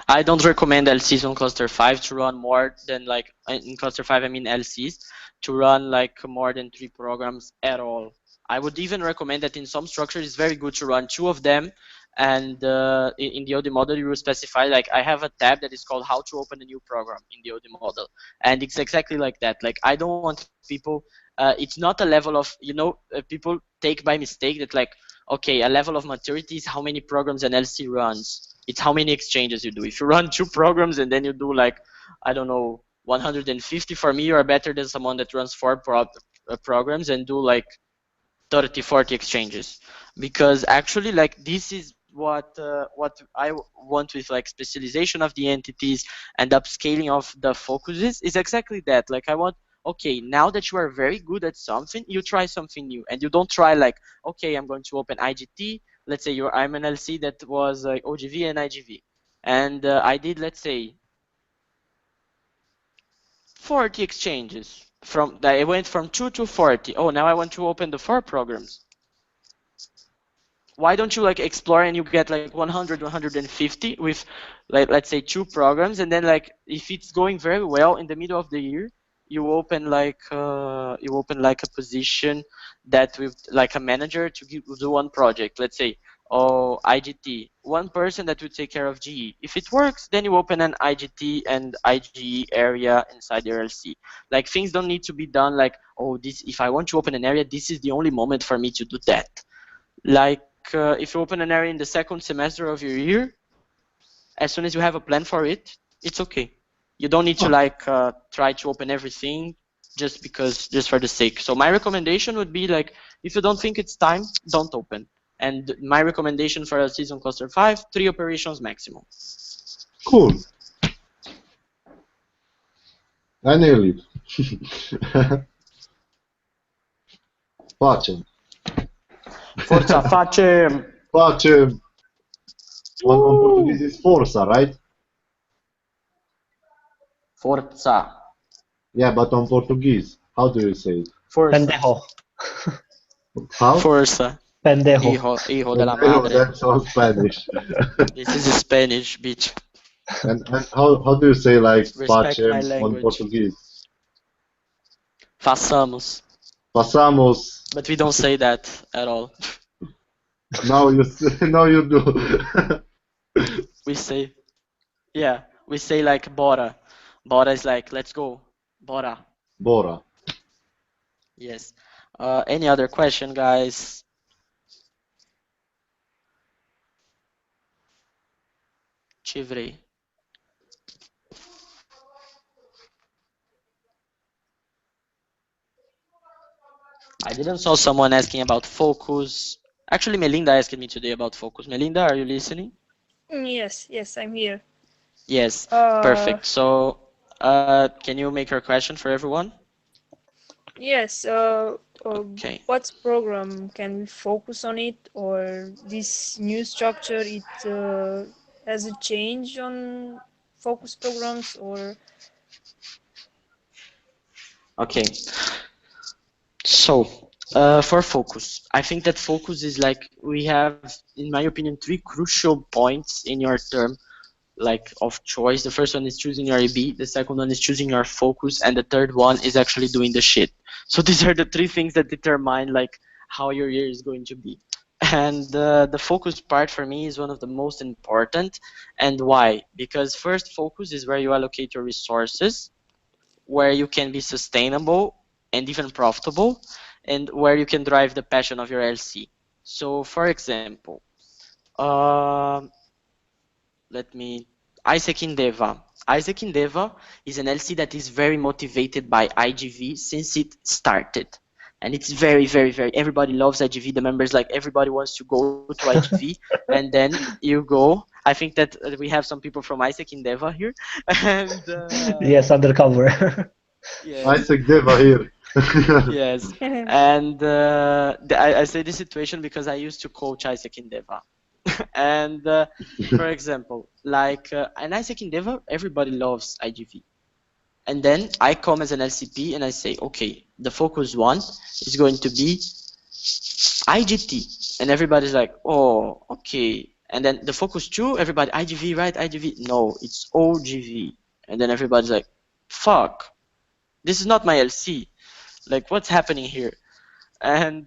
I don't recommend LCs on cluster 5 to run more than like in cluster 5 I mean LCs to run like more than 3 programs at all. I would even recommend that in some structures it's very good to run 2 of them, and in the OD model you will specify like I have a tab that is called how to open a new program in the OD model, and it's exactly like that. Like I don't want people it's not a level of people take by mistake that like okay, a level of maturity is how many programs an LC runs. It's how many exchanges you do. If you run 2 programs and then you do like, I don't know, 150, for me, you are better than someone that runs 4 programs and do like 30, 40 exchanges. Because actually, like, this is what I want with like specialization of the entities and upscaling of the focuses is exactly that. Like I want, okay, now that you are very good at something, you try something new, and you don't try like, okay, I'm going to open IGT. Let's say I'm an LC that was OGV and IGV, and I did, let's say, 40 exchanges. I went from 2 to 40. Oh, now I want to open the 4 programs. Why don't you like explore and you get like 100, 150 with like, let's say 2 programs, and then like if it's going very well in the middle of the year, you open like a position that with like a manager to do 1 project. Let's say, oh, IGT, 1 person that will take care of GE. If it works, then you open an IGT and IGE area inside your LC. Like things don't need to be done like, oh, this, if I want to open an area, this is the only moment for me to do that. Like if you open an area in the 2nd semester of your year, as soon as you have a plan for it, it's okay. You don't need to like try to open everything just for the sake. So my recommendation would be like, if you don't think it's time, don't open. And my recommendation for a season cluster 5, 3 operations maximum. Cool. I nailed it. Facem. Forza, facem! Facem. On Portuguese is força, right? Forza. Yeah, but on Portuguese, how do you say it? Forza. Pendejo. How? Forza. Pendejo. Hijo de la Oh, madre. that's all Spanish. This is Spanish, bitch. And how do you say like Respect my facem on language. Portuguese? Façamos. Passamos. But we don't say that at all. Now you do. We say, yeah, we say like bora. Bora is like, let's go. Bora. Bora. Yes. Any other question, guys? Chivrei. I didn't saw someone asking about focus. Actually, Melinda asked me today about focus. Melinda, are you listening? Yes, I'm here. Yes, perfect. So, can you make your question for everyone? Yes. Okay. What program can we focus on it, or this new structure? It has a change on focus programs, or? Okay. So, for focus, I think that focus is like, we have, in my opinion, 3 crucial points in your term, like of choice. The first one is choosing your EB, the second one is choosing your focus, and the third one is actually doing the shit. So these are the 3 things that determine like how your year is going to be. And the focus part for me is one of the most important. And why? Because first, focus is where you allocate your resources, where you can be sustainable and even profitable, and where you can drive the passion of your LC. So for example, Isaac Indeva. Isaac Indeva is an LC that is very motivated by IGV since it started. And it's very, very, very, everybody loves IGV. The members, like, everybody wants to go to IGV. And then you go. I think that we have some people from Isaac Indeva here. And Yes, undercover. yes. Isaac Deva here. Yes. And I say this situation because I used to coach Isaac Indeva. And for example, like an Isaac Endeavor, everybody loves IGV. And then I come as an LCP and I say, okay, the focus one is going to be IGT. And everybody's like, oh, okay. And then the focus two, everybody, IGV, right? IGV. No, it's OGV. And then everybody's like, fuck, this is not my LC. Like, what's happening here? And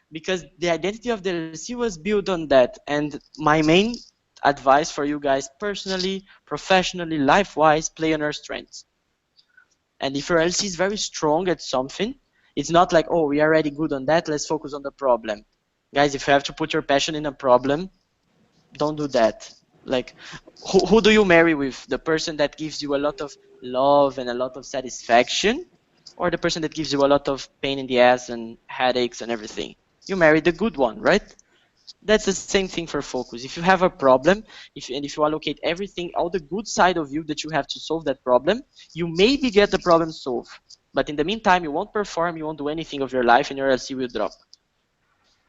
because the identity of the LC was built on that. And my main advice for you guys personally, professionally, life-wise, play on your strengths. And if your LC is very strong at something, it's not like, oh, we are already good on that, let's focus on the problem. Guys, if you have to put your passion in a problem, don't do that. Like, who do you marry with? The person that gives you a lot of love and a lot of satisfaction, or the person that gives you a lot of pain in the ass and headaches and everything? You marry the good one, right? That's the same thing for focus. If you have a problem, if you allocate everything, all the good side of you that you have to solve that problem, you maybe get the problem solved. But in the meantime, you won't perform, you won't do anything of your life, and your LC will drop.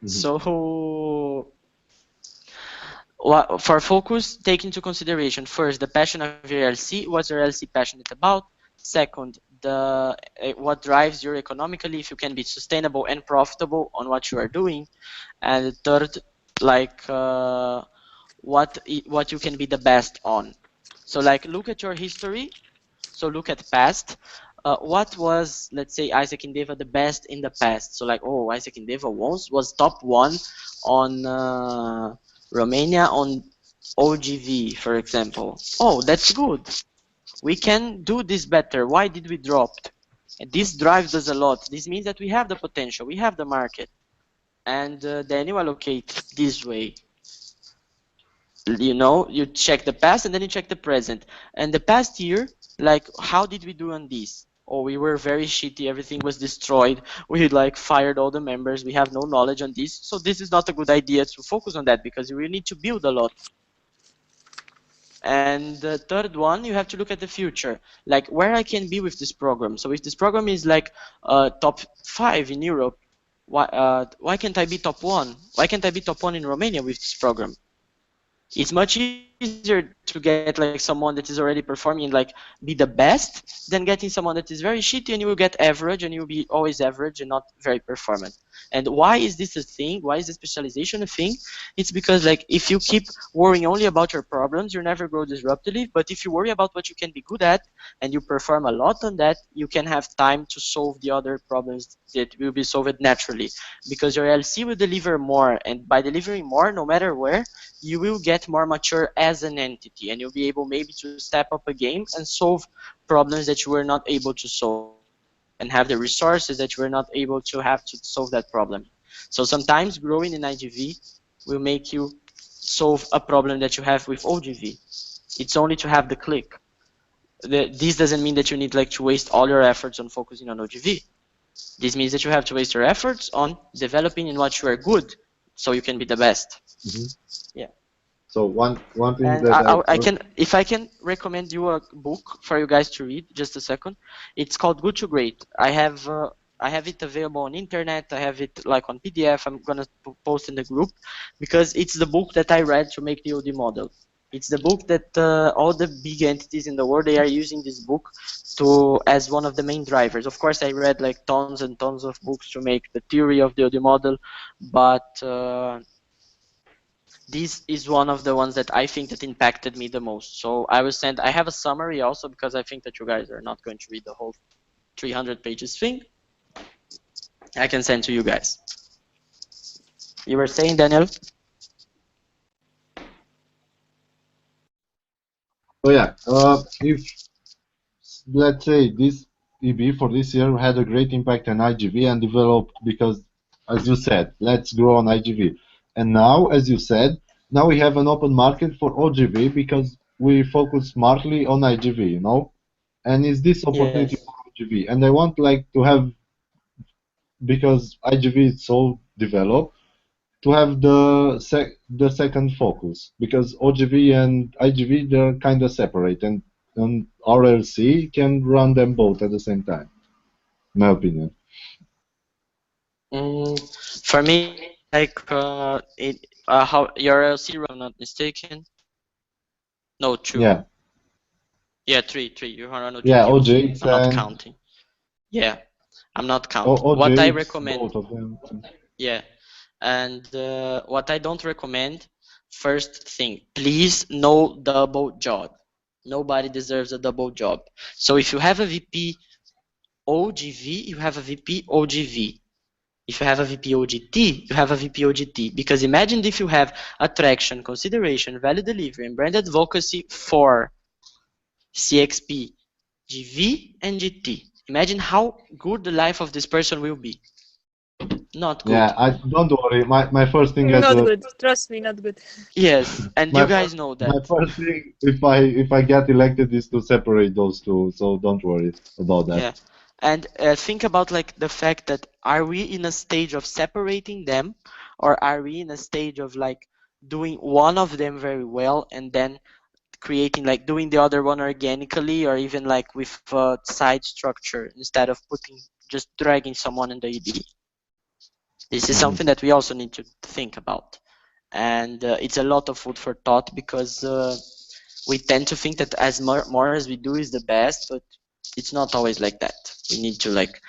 So for focus, take into consideration first the passion of your LC. What's your LC passionate about? Second, what drives you economically, if you can be sustainable and profitable on what you are doing. And third, like what you can be the best on. So like look at your history. So look at past. What was, let's say, Isaac Endeavor the best in the past? So like, oh, Isaac Endeavor once was top one on Romania on OGV, for example. Oh, that's good. We can do this better. Why did we drop? And this drives us a lot. This means that we have the potential, we have the market. And then you allocate this way. You know, you check the past and then you check the present. And the past year, like, how did we do on this? Oh, we were very shitty, everything was destroyed, we like fired all the members, we have no knowledge on this, so this is not a good idea to focus on that because we need to build a lot. And the third one, you have to look at the future, like where I can be with this program. So if this program is like top 5 in Europe, why can't I be top 1? Why can't I be top 1 in Romania with this program? It's much easier to get like someone that is already performing and like be the best than getting someone that is very shitty and you will get average and you will be always average and not very performant. And why is this a thing? Why is the specialization a thing? It's because like if you keep worrying only about your problems, you never grow disruptively. But if you worry about what you can be good at and you perform a lot on that, you can have time to solve the other problems that will be solved naturally, because your LC will deliver more, and by delivering more, no matter where, you will get more mature as an entity, and you'll be able maybe to step up a game and solve problems that you were not able to solve, and have the resources that you were not able to have to solve that problem. So sometimes growing in IGV will make you solve a problem that you have with OGV. It's only to have the click. This doesn't mean that you need like to waste all your efforts on focusing on OGV. This means that you have to waste your efforts on developing in what you are good, so you can be the best. Yeah. So one thing And that I can, if I can recommend you a book for you guys to read, just a second. It's called Good to Great. I have it available on internet. I have it like on PDF. I'm gonna post in the group, because it's the book that I read to make the OD model. It's the book that all the big entities in the world, they are using this book to as one of the main drivers. Of course, I read like tons and tons of books to make the theory of the OD model, but this is one of the ones that I think that impacted me the most. So I will send, I have a summary also, because I think that you guys are not going to read the whole 300 pages thing. I can send to you guys. You were saying, Daniel? Oh yeah, if let's say this EB for this year had a great impact on IGV and developed because, as you said, let's grow on IGV. And now, as you said, now we have an open market for OGV because we focus smartly on IGV, you know? And is this opportunity Yes. for OGV? And I want like to have, because IGV is so developed, to have the second focus, because OGV and IGV, they're kind of separate, and RLC can run them both at the same time, in my opinion. For me, like how your LC, if I'm not mistaken. No, 2. Yeah, Yeah, 3. You are on yeah, OGT also. OJ I'm not and counting. Yeah, I'm not counting. What I OJ, recommend, both of them. yeah, and what I don't recommend, first thing, please no double job. Nobody deserves a double job. So if you have a VP OGV, you have a VP OGV. If you have a VP OGT, you have a VP OGT. Because imagine if you have attraction, consideration, value delivery, and brand advocacy for CXP, GV, and GT. Imagine how good the life of this person will be. Not good. Yeah, I don't worry. My first thing as Not a good. Trust me, not good. Yes, and you guys know that. my first thing if I get elected is to separate those two. So don't worry about that. Yeah, and think about like the fact that are we in a stage of separating them, or are we in a stage of like doing one of them very well and then creating like doing the other one organically, or even like with a side structure instead of putting just dragging someone in the ED. This is something that we also need to think about, and it's a lot of food for thought because we tend to think that as more as we do is the best, but it's not always like that. We need to like,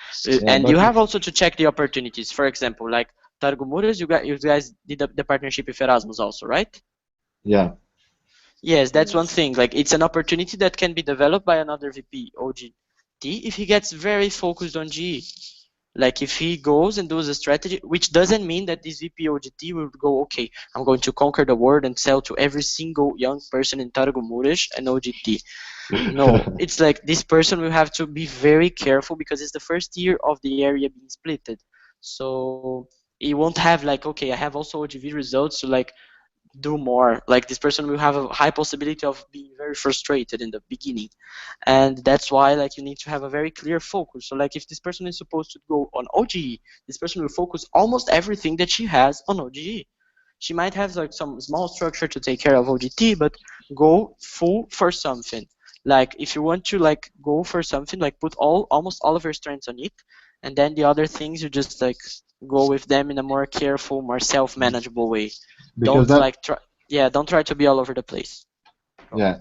and you have also to check the opportunities. For example, like Targumuras, you guys did the partnership with Erasmus also, right? Yeah. Yes, that's one Yes. thing. Like it's an opportunity that can be developed by another VP OGT if he gets very focused on GE. Like if he goes and does a strategy, which doesn't mean that this VP OGT will go, okay, I'm going to conquer the world and sell to every single young person in Targumuras and OGT. No, it's like this person will have to be very careful because it's the first year of the area being splitted. So he won't have like, okay, I have also OGV results to like do more. Like this person will have a high possibility of being very frustrated in the beginning, and that's why like you need to have a very clear focus. So like if this person is supposed to go on OGE, this person will focus almost everything that she has on OGE. She might have like some small structure to take care of OGT, but go full for something. Like if you want to like go for something, like put almost all of your strengths on it, and then the other things you just like go with them in a more careful, more self-manageable way. Because Don't try to be all over the place. yeah,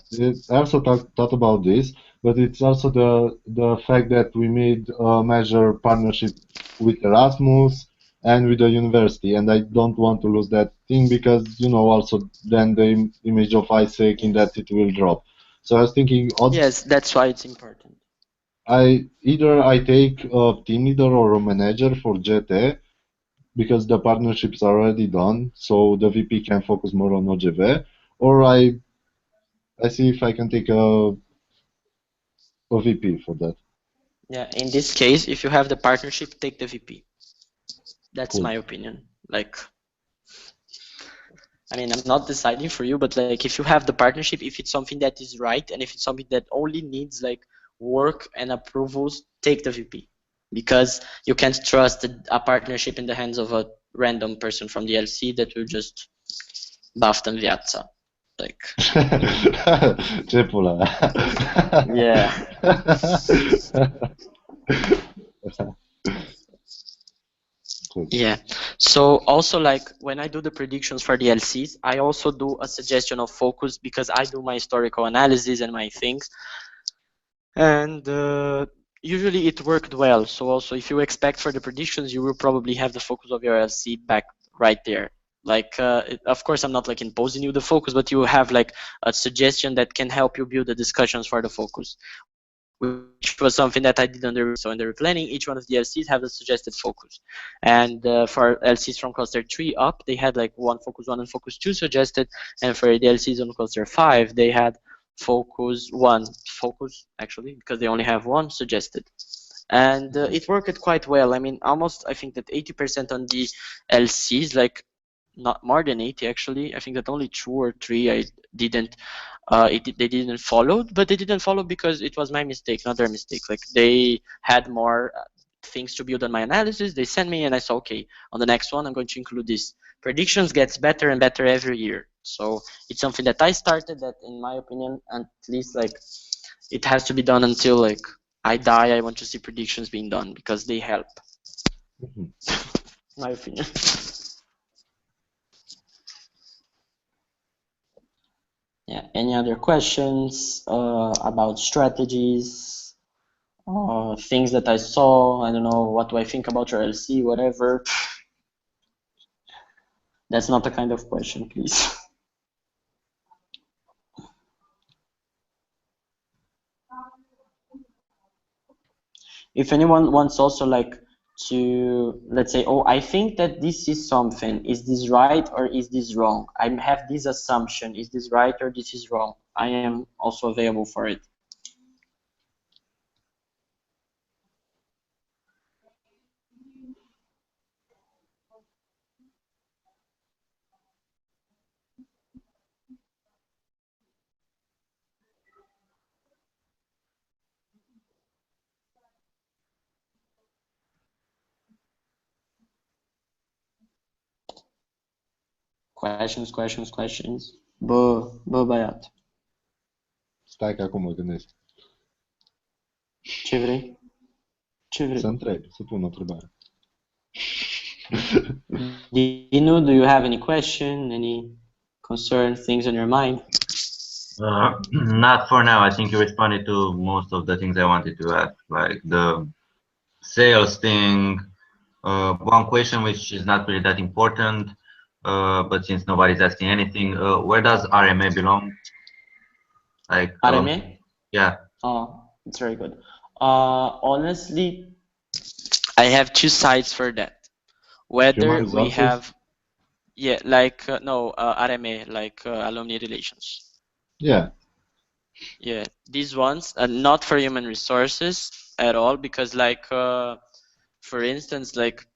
I also thought about this, but it's also the fact that we made a major partnership with Erasmus and with the university, and I don't want to lose that thing because also then the image of ISEC in that it will drop. So I was thinking, Yes, that's why it's important. either I take a team leader or a manager for GT because the partnerships are already done, so the VP can focus more on OGV, or I see if I can take a VP for that. Yeah, in this case, if you have the partnership, take the VP. That's Cool. my opinion. Like, I mean, I'm not deciding for you, but like if you have the partnership, if it's something that is right, and if it's something that only needs like work and approvals, take the VP. Because you can't trust a partnership in the hands of a random person from the LC that will just buff them viața. Like, Ce pula. yeah. Cool. Yeah. So also like when I do the predictions for the LCs, I also do a suggestion of focus because I do my historical analysis and my things. And usually it worked well. So also if you expect for the predictions, you will probably have the focus of your LC back right there. Like, of course, I'm not like imposing you the focus, but you have like a suggestion that can help you build the discussions for the focus, which was something that I did so in the replanning, each one of the LCs have the suggested focus. And for LCs from cluster 3 up, they had like focus 1 and focus 2 suggested, and for the LCs on cluster 5, they had focus actually, because they only have one suggested. And it worked quite well. I mean, almost, I think that 80% on the LCs, like not more than 80 actually. I think that only 2 or 3 I didn't they didn't follow, but they didn't follow because it was my mistake, not their mistake. Like they had more things to build on my analysis. They sent me and I saw, okay, on the next one I'm going to include this. Predictions gets better and better every year. So it's something that I started that in my opinion, at least like it has to be done until like I die. I want to see predictions being done because they help. My opinion. Yeah, any other questions about strategies, things that I saw? I don't know, what do I think about your LC, whatever. That's not the kind of question, please. If anyone wants also like to, let's say, oh, I think that this is something, is this right or is this wrong? I have this assumption, is this right or this is wrong? I am also available for it. Questions. Bă, băiat. Stai că acum mă gândesc. Ce vrei? Ce vrei? Să întreb, să pun o întrebare. Dinu, do you have any question, any concern, things on your mind? Not for now. I think you responded to most of the things I wanted to ask, like the sales thing. One question which is not really that important, but since nobody's asking anything, where does RMA belong? Like RMA? Yeah. Oh, it's very good. Honestly, I have two sides for that. Whether we have, yeah, like no, RMA, like alumni relations. Yeah. Yeah, these ones are not for human resources at all, because like, for instance, like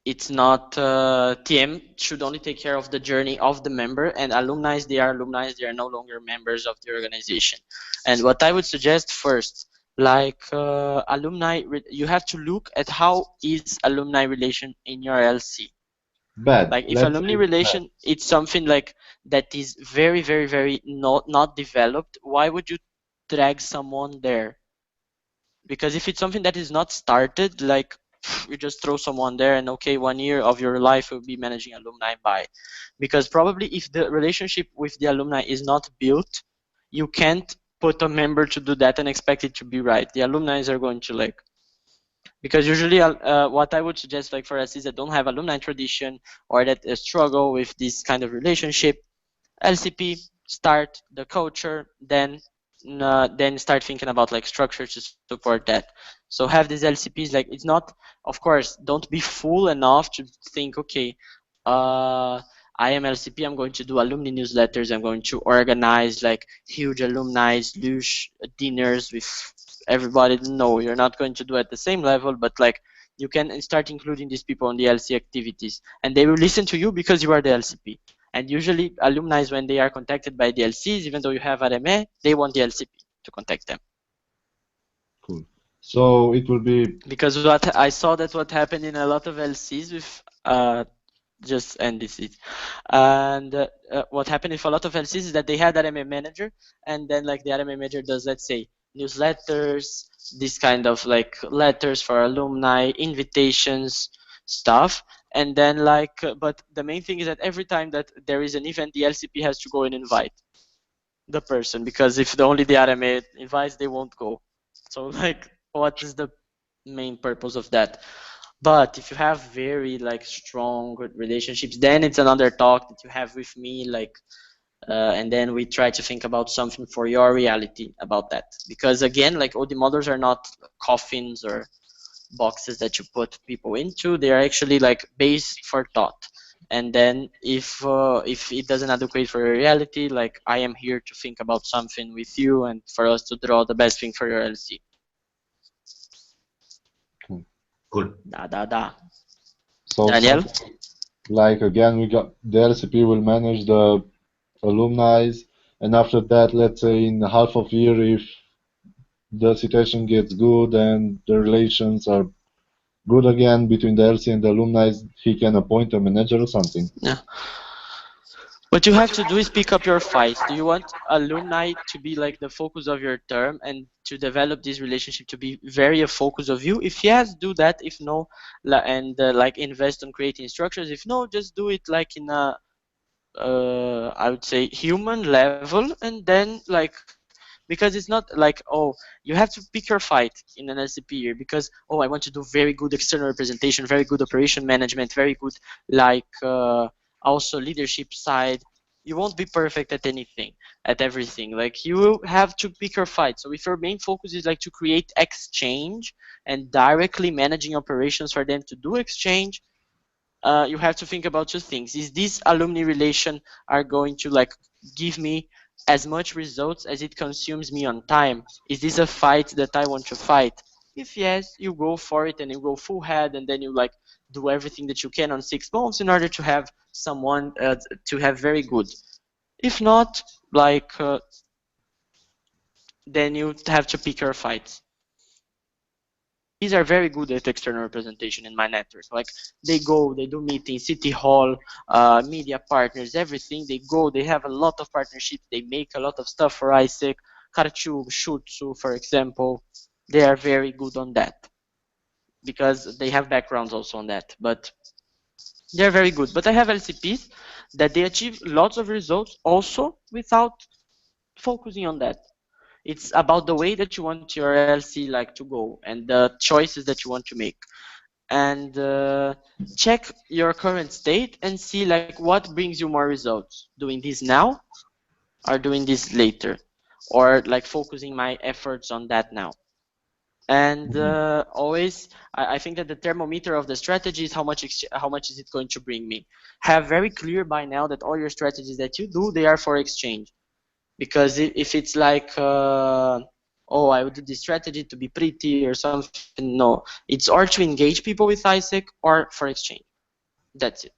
it's not, TM should only take care of the journey of the member, and alumni, they are no longer members of the organization. And what I would suggest first, like alumni, you have to look at how is alumni relation in your LC. Bad. Like if alumni relation, it's something like that is very, very, very not developed, why would you drag someone there? Because if it's something that is not started, like you just throw someone there and okay, 1 year of your life will be managing alumni by. Because probably if the relationship with the alumni is not built, you can't put a member to do that and expect it to be right. The alumni are going to like, because usually what I would suggest, like for LCs that don't have alumni tradition or that struggle with this kind of relationship, LCP, start the culture, then start thinking about like structure to support that. So have these LCPs, like it's not, of course, don't be fool enough to think, okay, I am LCP, I'm going to do alumni newsletters, I'm going to organize like huge alumni luge dinners with everybody. No, you're not going to do at the same level, but like you can start including these people on the LC activities, and they will listen to you because you are the LCP. And usually alumni, when they are contacted by the LCs, even though you have RMA, they want the LCP to contact them. Cool. So it will be, because what I saw, that what happened in a lot of LCs with just NDCs, and what happened with a lot of LCs is that they had RMA manager, and then like the RMA manager does, let's say, newsletters, this kind of like letters for alumni, invitations, stuff. And then like, but the main thing is that every time that there is an event, the LCP has to go and invite the person, because if only the RMA invites, they won't go. So like, what is the main purpose of that? But if you have very like strong relationships, then it's another talk that you have with me, like, and then we try to think about something for your reality about that. Because again, like OD models are not coffins or boxes that you put people into. They are actually like base for thought. And then if it doesn't adequate for your reality, like I am here to think about something with you and for us to draw the best thing for your LC. Cool. Da. so Daniel? like again, we got the LCP will manage the alumni, and after that, let's say in half of year, if the situation gets good and the relations are good again between the LC and the alumni, he can appoint a manager or something. Yeah. What you have to do is pick up your fights. Do you want alumni to be like the focus of your term and to develop this relationship to be very a focus of you? If yes, do that. If no, and like invest on creating structures. If no, just do it like in a I would say human level, and then like, because it's not like, oh, you have to pick your fight in an LCP year because, oh, I want to do very good external representation, very good operation management, very good like also leadership side. You won't be perfect at anything, at everything. Like you have to pick your fight. So if your main focus is like to create exchange and directly managing operations for them to do exchange, you have to think about two things. Is this alumni relation are going to like give me as much results as it consumes me on time? Is this a fight that I want to fight? If yes, you go for it and you go full head, and then you like do everything that you can on 6 months in order to have someone to have very good. If not, like then you have to pick your fights. These are very good at external representation in my network. Like they go, they do meetings, city hall, media partners, everything. They go, they have a lot of partnerships. They make a lot of stuff for ISEC, Karchug, Shutsu, for example. They are very good on that because they have backgrounds also on that. But they're very good. But I have LCPs that they achieve lots of results also without focusing on that. It's about the way that you want your LC like to go and the choices that you want to make. And check your current state and see like what brings you more results, doing this now or doing this later, or like focusing my efforts on that now. And always I think that the thermometer of the strategy is how much is it going to bring me. Have very clear by now that all your strategies that you do, they are for exchange. Because if it's like oh, I would do this strategy to be pretty or something, no, it's or to engage people with ISEC or for exchange. That's it.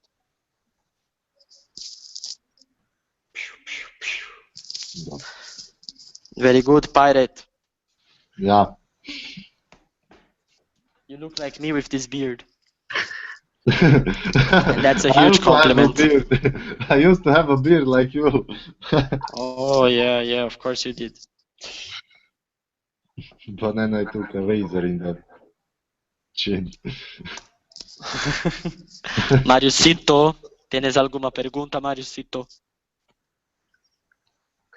Very good, Pirate. Yeah. You look like me with this beard. And that's a huge compliment. I used to have a beard like you. Oh yeah, yeah, of course you did. But then I took a razor in the chin. Mariusito, ¿tienes alguna pregunta, Mariusito?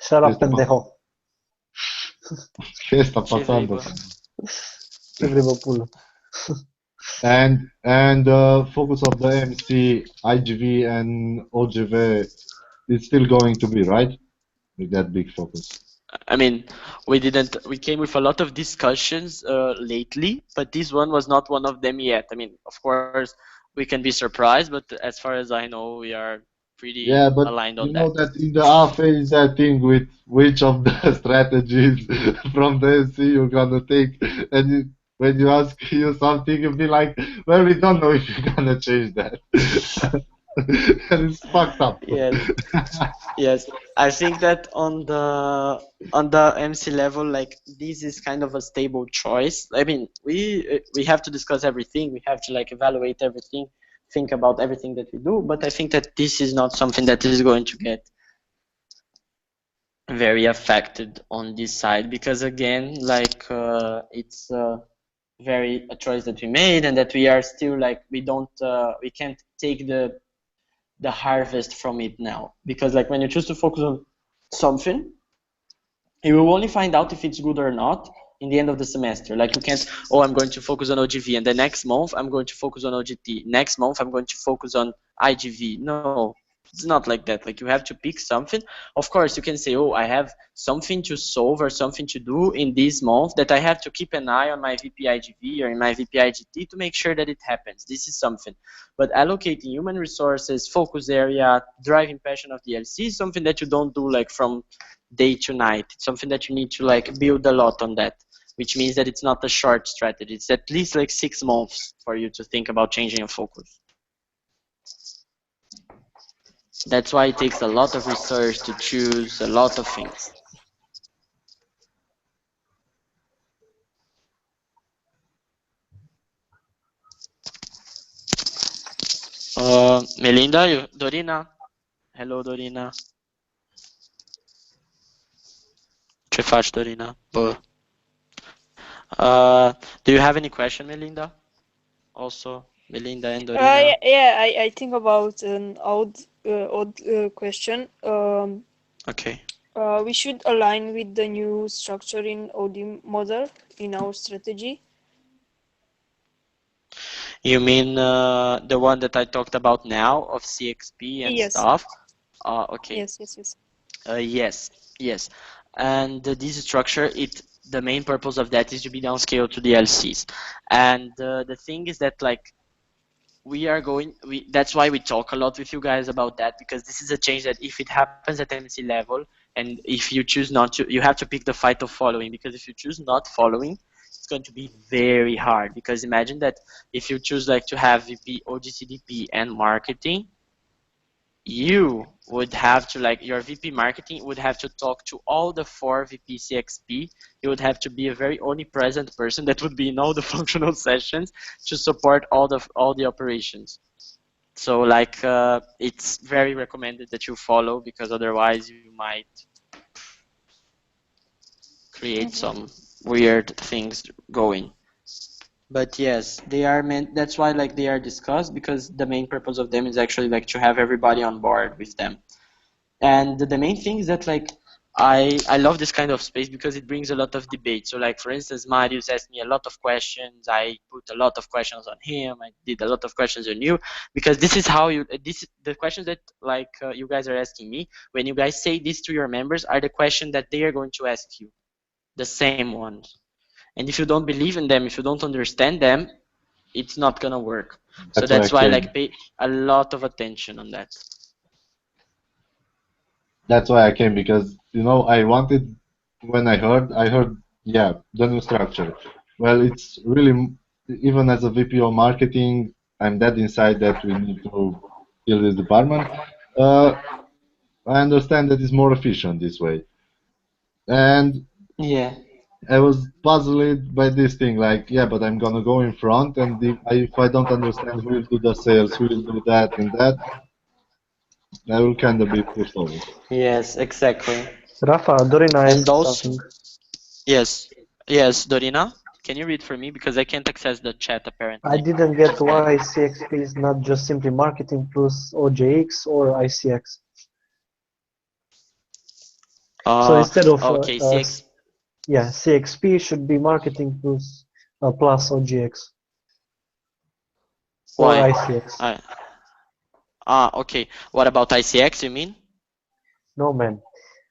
Shut up, pendejo. ¿Qué está pasando? Ce vrei, bă, pulă. And focus of the MC, IGV, and OGV is still going to be, right? With that big focus. I mean, we came with a lot of discussions lately, but this one was not one of them yet. I mean, of course, we can be surprised, but as far as I know, we are pretty aligned on that. You know that in the RFA is that thing with which of the strategies from the MC you're gonna take, and when you ask you something, you'll be like, well, we don't know if you're gonna change that. And it's fucked up. Yes. Yes, I think that on the MC level, like this is kind of a stable choice. I mean, we have to discuss everything. We have to like evaluate everything, think about everything that we do. But I think that this is not something that is going to get very affected on this side because again, like it's very a choice that we made, and that we are still like we can't take the harvest from it now, because like when you choose to focus on something, you will only find out if it's good or not in the end of the semester. Like you can't, oh, I'm going to focus on OGV and the next month I'm going to focus on OGT, next month I'm going to focus on IGV. No, it's not like that. Like you have to pick something. Of course you can say, oh, I have something to solve or something to do in this month that I have to keep an eye on my VP IGV or in my VP IGT to make sure that it happens. This is something. But allocating human resources, focus area, driving passion of the LC is something that you don't do like from day to night. It's something that you need to like build a lot on that, which means that it's not a short strategy. It's at least like 6 months for you to think about changing your focus. That's why it takes a lot of research to choose a lot of things. Melinda, Dorina. Hello, Dorina. Ce faci, Dorina? Do you have any question, Melinda? Also, Melinda and Dorina. Yeah, I think about odd question. Okay. We should align with the new structure in OD model in our strategy. You mean the one that I talked about now of CXP and Yes. stuff? Okay. Yes. Yes. And this structure, the main purpose of that is to be downscaled to the LCs. And the thing is that like that's why we talk a lot with you guys about that, because this is a change that if it happens at MC level, and if you choose not to, you have to pick the fight of following, because if you choose not following, it's going to be very hard. Because imagine that if you choose like to have VP, OGCDP, and marketing, you would have to, like, your VP marketing would have to talk to all the 4 VP CXP. You would have to be a very omnipresent person that would be in all the functional sessions to support all the operations. So like it's very recommended that you follow, because otherwise you might create some weird things going. But yes, they are meant, that's why like they are discussed, because the main purpose of them is actually like to have everybody on board with them. And the main thing is that like I love this kind of space because it brings a lot of debate. So like for instance, Marius asked me a lot of questions. I put a lot of questions on him. I did a lot of questions on you, because this is how the questions that like you guys are asking me, when you guys say this to your members, are the questions that they are going to ask you, the same ones. And if you don't believe in them, if you don't understand them, it's not gonna work. So that's why like pay a lot of attention on that. That's why I came, because I wanted, when I heard, yeah, the new structure. Well, it's really, even as a VP of marketing, I'm dead inside that we need to kill this department. I understand that it's more efficient this way, and yeah, I was puzzled by this thing. Like, yeah, but I'm gonna go in front, and if I don't understand who will do the sales, who will do that and that, I will kind of be pushed over. yes, exactly. Rafa, Dorina And asked those, something. yes, Dorina, can you read for me, because I can't access the chat I apparently. didn't get why CXP is not just simply marketing plus OJX or ICX. So instead of Okay, yeah, CXP should be marketing plus OGX or why? ICX. Okay. What about ICX, you mean? No, man.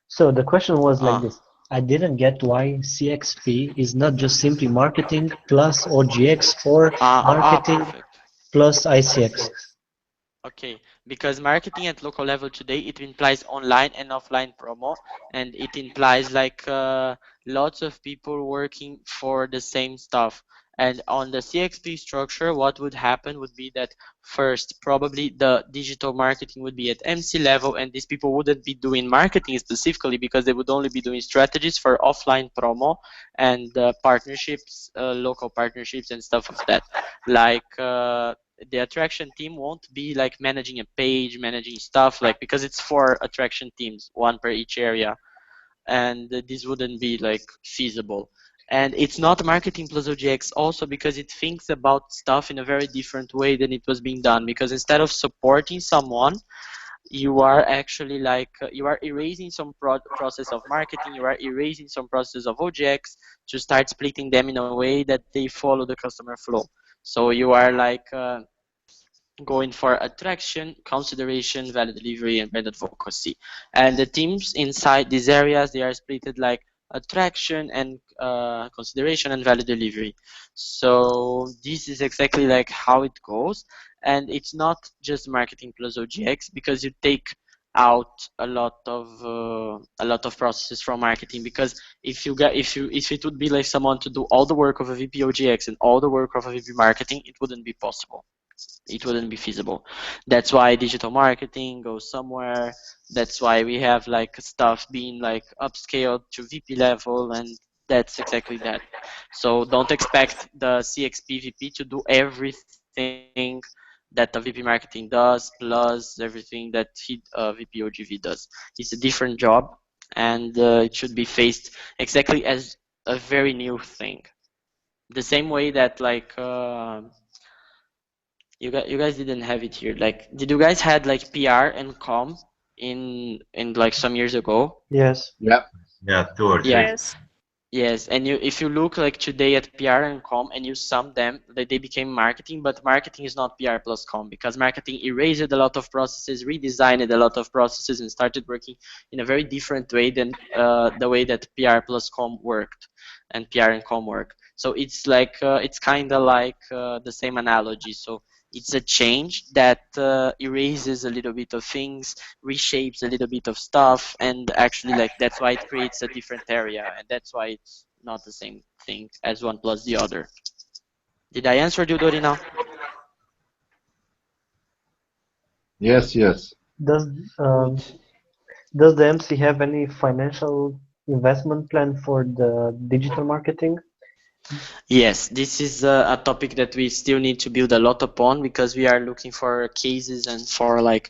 So the question was like Ah, this. I didn't get why CXP is not just simply marketing plus OGX or marketing perfect. plus ICX. Okay, because marketing at local level today, it implies online and offline promo, and it implies like lots of people working for the same stuff. And on the CXP structure, what would happen would be that first, probably the digital marketing would be at MC level, and these people wouldn't be doing marketing specifically, because they would only be doing strategies for offline promo and partnerships, local partnerships and stuff of that. Like the attraction team won't be like managing a page, managing stuff, like, because it's 4 attraction teams, 1 per each area, and this wouldn't be like feasible. And it's not marketing plus OGX also, because it thinks about stuff in a very different way than it was being done, because instead of supporting someone, you are actually like you are erasing some process of marketing, you are erasing some process of OGX to start splitting them in a way that they follow the customer flow. So you are like going for attraction, consideration, value delivery, and brand advocacy. And the teams inside these areas, they are split like attraction and consideration and value delivery. So this is exactly like how it goes. And it's not just marketing plus OGX, because you take out a lot of processes from marketing, because if it would be like someone to do all the work of a VP OGX and all the work of a VP marketing, it wouldn't be possible. It wouldn't be feasible. That's why digital marketing goes somewhere. That's why we have like stuff being like upscaled to VP level, and that's exactly that. So don't expect the CXP VP to do everything that the VP marketing does, plus everything that VP OGV does. It's a different job, and it should be faced exactly as a very new thing. The same way that like You guys didn't have it here. Like, did you guys had like PR and com in like some years ago? Yes. Yeah. Yeah, 2 or 3. Yeah. Yes. Yes, and if you look like today at PR and com and you sum them, they became marketing, but marketing is not PR plus com because marketing erased a lot of processes, redesigned a lot of processes, and started working in a very different way than the way that PR plus com worked and PR and com work. So it's like it's kind of like the same analogy. So it's a change that erases a little bit of things, reshapes a little bit of stuff, and actually like that's why it creates a different area, and that's why it's not the same thing as one plus the other. Did I answer you, Dorina? Yes, yes. Does Good. does the MC have any financial investment plan for the digital marketing? Yes, this is a topic that we still need to build a lot upon because we are looking for cases and for like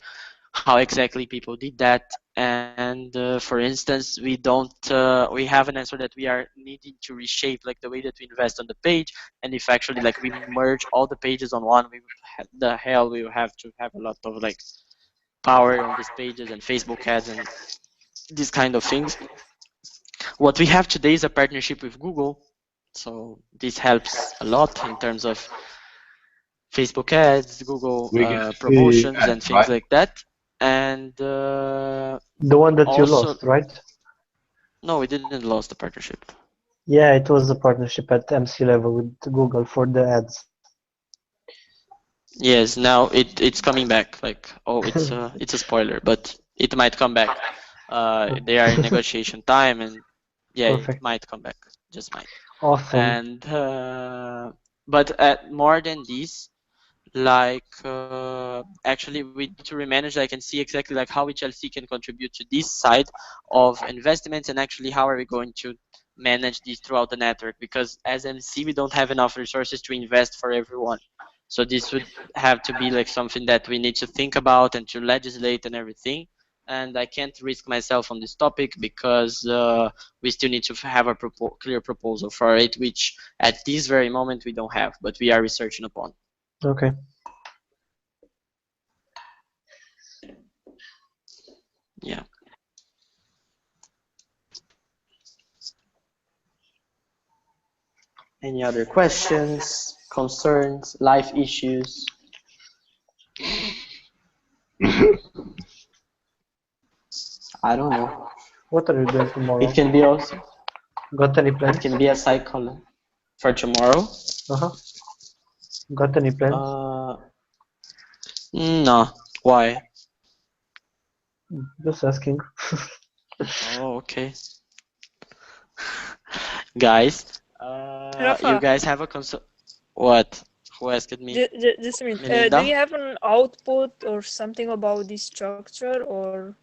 how exactly people did that. And for instance, we have an answer that we are needing to reshape like the way that we invest on the page. And if actually like we merge all the pages on one, the hell we will have to have a lot of like power on these pages and Facebook ads and these kind of things. What we have today is a partnership with Google. So this helps a lot in terms of Facebook ads, Google We get free promotions, and ads, things right? like that. And The one that you also, lost, right? no, we didn't lose the partnership. Yeah, it was a partnership at MC level with Google for the ads. Yes, now it's coming back. Like, oh, it's a spoiler, but it might come back. They are in negotiation time, and yeah, it Perfect. might come back. Just might. Awesome. And but more than this, like actually we need to remanage like and see exactly like how HLC can contribute to this side of investments, and actually how are we going to manage this throughout the network, because as MC we don't have enough resources to invest for everyone. So this would have to be like something that we need to think about and to legislate and everything. And I can't risk myself on this topic because we still need to have a clear proposal for it, which at this very moment we don't have, but we are researching upon. Okay. Yeah. Any other questions, concerns, life issues? I don't know. What are you doing tomorrow? It can be also. Got any It plans? can be a cycle for tomorrow. Uh-huh. Got any plans? No. Why? Just asking. Oh, okay. Guys, Rafa, you guys have a consult. What? Who asked me? just a minute. Do Melinda? you have an output or something about this structure, or?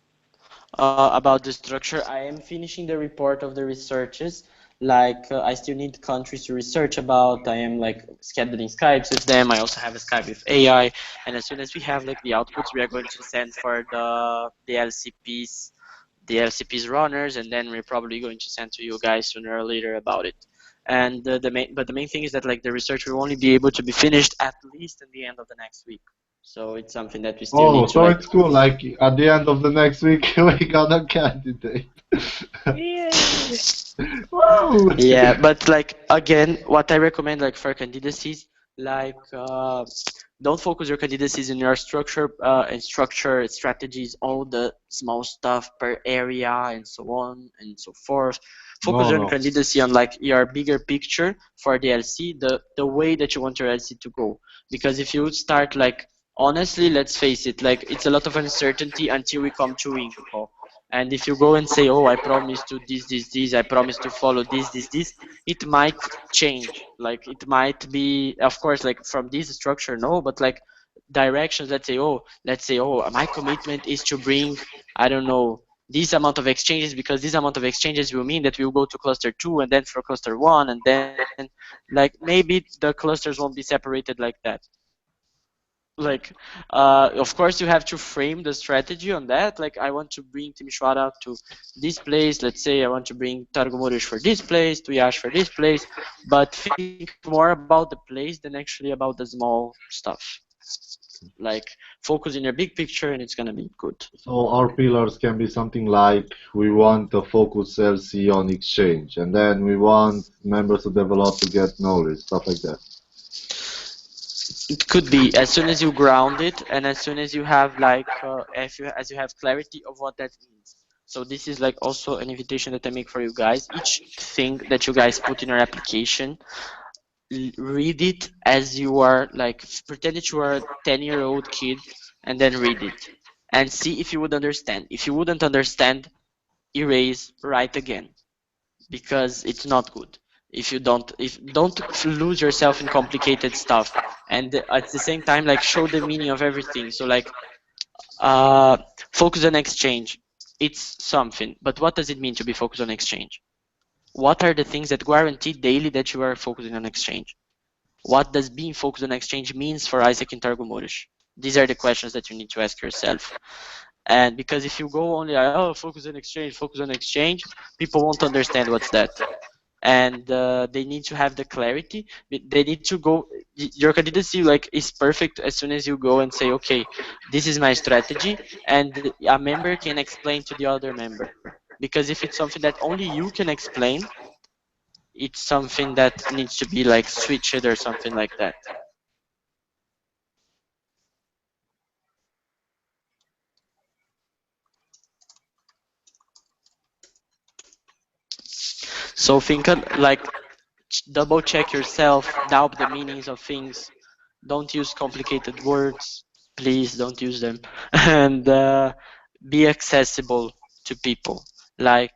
About the structure, I am finishing the report of the researches. Like, I still need countries to research about. I am like scheduling Skypes with them. I also have a Skype with AI. And as soon as we have like the outputs, we are going to send for the LCPs runners, and then we're probably going to send to you guys sooner or later about it. And the main thing is that like the research will only be able to be finished at least at the end of the next week. So it's something that we still Oh, need to so like. it's cool. Like at the end of the next week, we got a candidate. Yay! Woo! Yeah, but like again, what I recommend like for candidacies, like don't focus your candidacies in your structure and structure strategies, all the small stuff per area and so on and so forth. Focus No, your no. candidacy on like your bigger picture for the LC, the way that you want your LC to go. Because if you start like honestly, let's face it, like it's a lot of uncertainty until we come to info. And if you go and say, oh, I promise to this, I promise to follow this, it might change. Like it might be, of course, like from this structure, no, but like directions, let's say, oh, my commitment is to bring, I don't know, this amount of exchanges, because this amount of exchanges will mean that we'll go to cluster 2 and then for cluster 1, and then like maybe the clusters won't be separated like that. Like of course you have to frame the strategy on that. Like I want to bring Timisoara to this place, let's say I want to bring Targumorish for this place, Tuyash for this place, but think more about the place than actually about the small stuff. Like focus in your big picture and it's gonna be good. So our pillars can be something like we want a focus LC on exchange, and then we want members to develop to get knowledge, stuff like that. It could be as soon as you ground it and as soon as you have like as you have clarity of what that means. So this is like also an invitation that I make for you guys. Each thing that you guys put in your application, read it as you are like, pretend that you are a 10-year-old kid and then read it and see if you would understand. If you wouldn't understand, erase, write again, because it's not good. If don't lose yourself in complicated stuff, and at the same time like show the meaning of everything. So like focus on exchange, it's something, but what does it mean to be focused on exchange? What are the things that guarantee daily that you are focusing on exchange? What does being focused on exchange means for Isaac and Targumorish? These are the questions that you need to ask yourself. And because if you go only like, oh, focus on exchange, people won't understand what's that. And they need to have the clarity. They need to go, your candidacy like is perfect as soon as you go and say, okay, this is my strategy, and a member can explain to the other member. Because if it's something that only you can explain, it's something that needs to be like switched or something like that. So think like, double check yourself, doubt the meanings of things, don't use complicated words, please don't use them, and be accessible to people. Like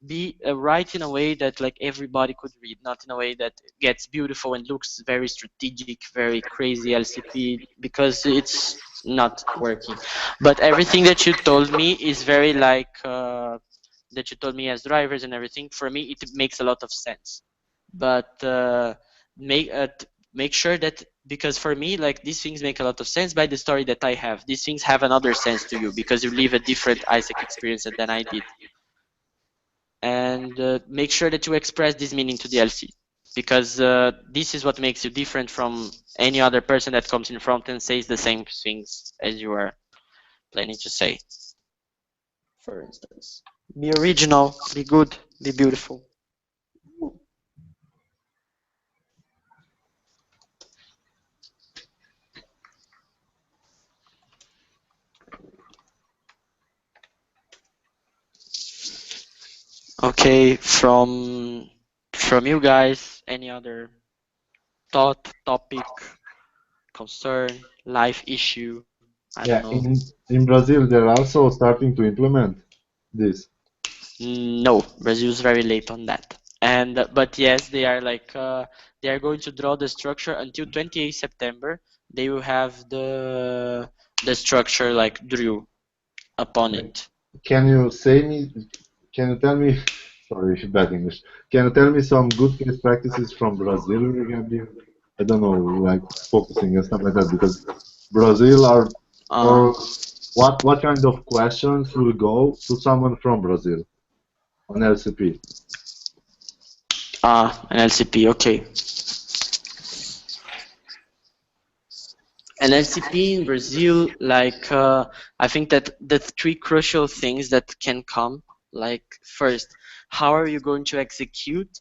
be write in a way that like everybody could read, not in a way that gets beautiful and looks very strategic, very crazy LCP, because it's not working. But everything that you told me is very like that you told me as drivers and everything, for me it makes a lot of sense. But make sure that, because for me like these things make a lot of sense by the story that I have. These things have another sense to you because you live a different Isaac experience than I did. And make sure that you express this meaning to the LC, because this is what makes you different from any other person that comes in front and says the same things as you are planning to say. For instance, be original, be good, be beautiful. Okay, from you guys, any other thought, topic, concern, life issue? I don't know. In Brazil, they're also starting to implement this. No, Brazil's very late on that. And but yes, they are like they are going to draw the structure until 28 September. They will have the structure like drew upon it. Can you tell me, sorry, bad English. Can you tell me some good case practices from Brazil regarding, I don't know, like focusing and stuff like that? Because Brazil are, or what kind of questions will go to someone from Brazil on LCP? An LCP, okay. An LCP in Brazil, like I think that the three crucial things that can come, like first, how are you going to execute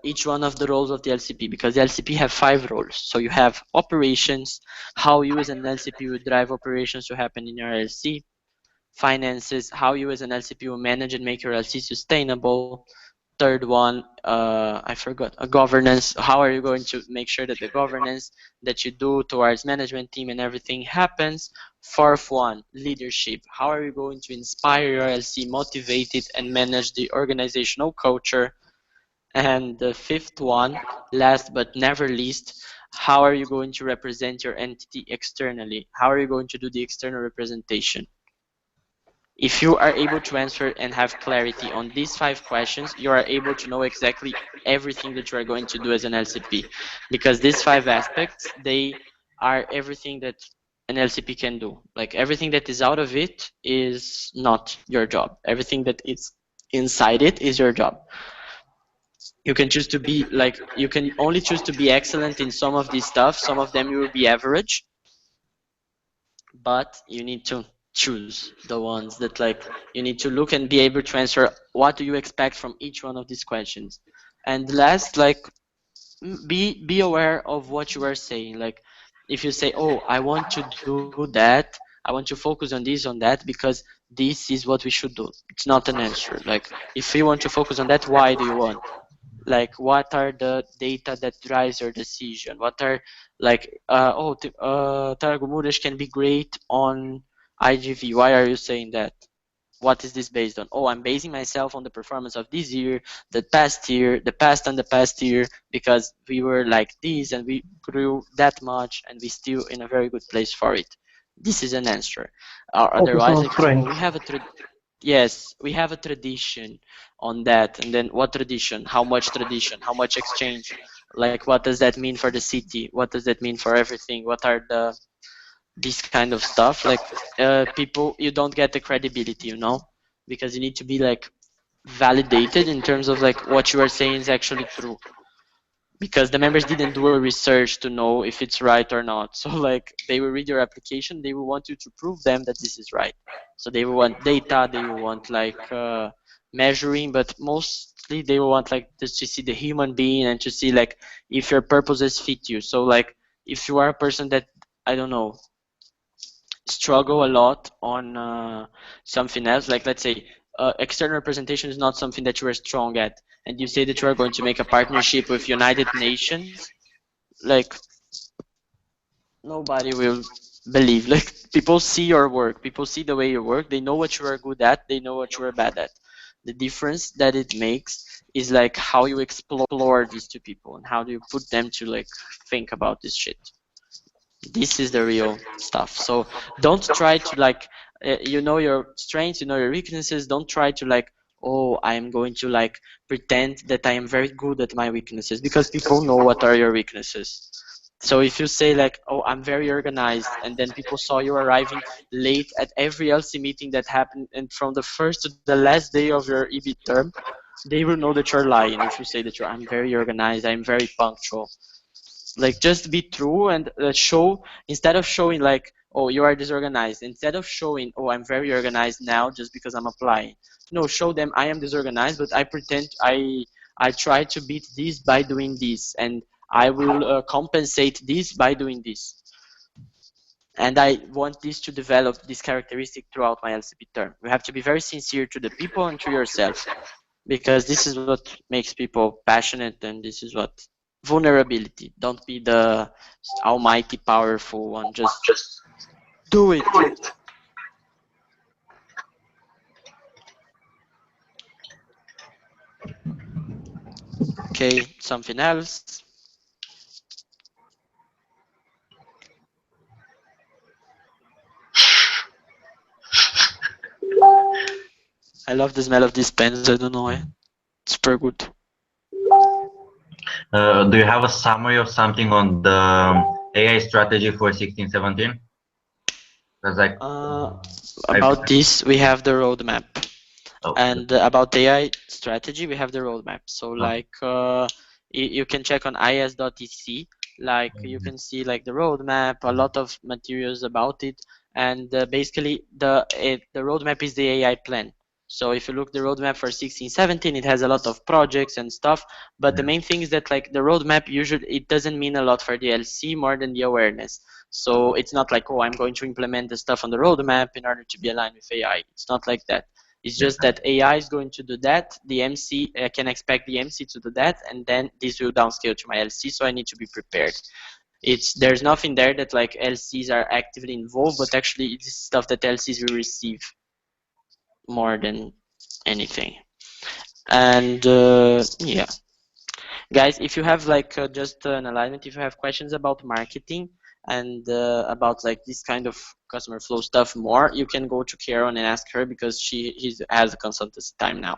each one of the roles of the LCP? Because the LCP have 5 roles. So you have operations, how you as an LCP would drive operations to happen in your LC. Finances, how you as an LCP will manage and make your LC sustainable. Third one, I forgot, governance. How are you going to make sure that the governance that you do towards management team and everything happens? Fourth one, leadership. How are you going to inspire your LC, motivate it, and manage the organizational culture? And the fifth one, last but never least, how are you going to represent your entity externally? How are you going to do the external representation? If you are able to answer and have clarity on these 5 questions, you are able to know exactly everything that you are going to do as an LCP. Because these 5 aspects, they are everything that an LCP can do. Like everything that is out of it is not your job. Everything that is inside it is your job. You can choose to be like, you can only choose to be excellent in some of these stuff. Some of them you will be average, but you need to choose the ones that like you need to look and be able to answer what do you expect from each one of these questions. And last, like, be aware of what you are saying. Like, if you say, oh, I want to do that, I want to focus on this, on that, because this is what we should do, it's not an answer. Like, if you want to focus on that, why do you want? Like, what are the data that drives your decision? What are, like, Targumures can be great on IGV. Why are you saying that? What is this based on? Oh, I'm basing myself on the performance of this year, the past year, the past and the past year, because we were like this and we grew that much and we still in a very good place for it. This is an answer. Or Focus otherwise, on like, oh, we strength. have a yes, we have a tradition on that. And then what tradition? How much tradition? How much exchange? Like, what does that mean for the city? What does that mean for everything? What are the this kind of stuff? Like, people, you don't get the credibility, you know, because you need to be like validated in terms of like what you are saying is actually true, because the members didn't do a research to know if it's right or not. So like, they will read your application, they will want you to prove them that this is right. So they will want data, they will want like measuring, but mostly they will want like just to see the human being and to see like if your purposes fit you. So like, if you are a person that, I don't know, struggle a lot on something else, like let's say external representation is not something that you are strong at, and you say that you are going to make a partnership with United Nations, like, nobody will believe. Like, people see your work, people see the way you work, they know what you are good at, they know what you are bad at. The difference that it makes is like how you explore these two people and how do you put them to like think about this shit. This is the real stuff. So don't try to like, you know your strengths, you know your weaknesses. Don't try to like, oh, I am going to like pretend that I am very good at my weaknesses, because people know what are your weaknesses. So if you say like, oh, I'm very organized, and then people saw you arriving late at every LC meeting that happened, and from the first to the last day of your EB term, they will know that you're lying. If you say that I'm very organized, I'm very punctual. Like, just be true and show, instead of showing like, oh, you are disorganized, instead of showing, oh, I'm very organized now just because I'm applying. No, show them I am disorganized, but I pretend I try to beat this by doing this, and I will compensate this by doing this. And I want this to develop this characteristic throughout my LCP term. You have to be very sincere to the people and to yourself, because this is what makes people passionate, and this is what vulnerability. Don't be the almighty powerful one, just do it. Okay, something else. I love the smell of these pens, I don't know why. It's super good. Do you have a summary of something on the AI strategy for 16-17? Like, about this, we have the roadmap. oh, And about AI strategy, we have the roadmap. So like, you can check on is.ec. Like, you can see like the roadmap, a lot of materials about it, and basically the roadmap is the AI plan. So if you look the roadmap for 16-17, it has a lot of projects and stuff, but the main thing is that like the roadmap usually, it doesn't mean a lot for the LC more than the awareness. So it's not like, oh, I'm going to implement the stuff on the roadmap in order to be aligned with AI. It's not like that. It's just that AI is going to do that. The MC can expect the MC to do that, and then this will downscale to my LC. So I need to be prepared. There's nothing there that like LCs are actively involved, but actually it's stuff that LCs will receive more than anything. And yeah, guys, if you have like just an alignment, if you have questions about marketing and about like this kind of customer flow stuff more, you can go to Karen and ask her, because he has a consultancy time now.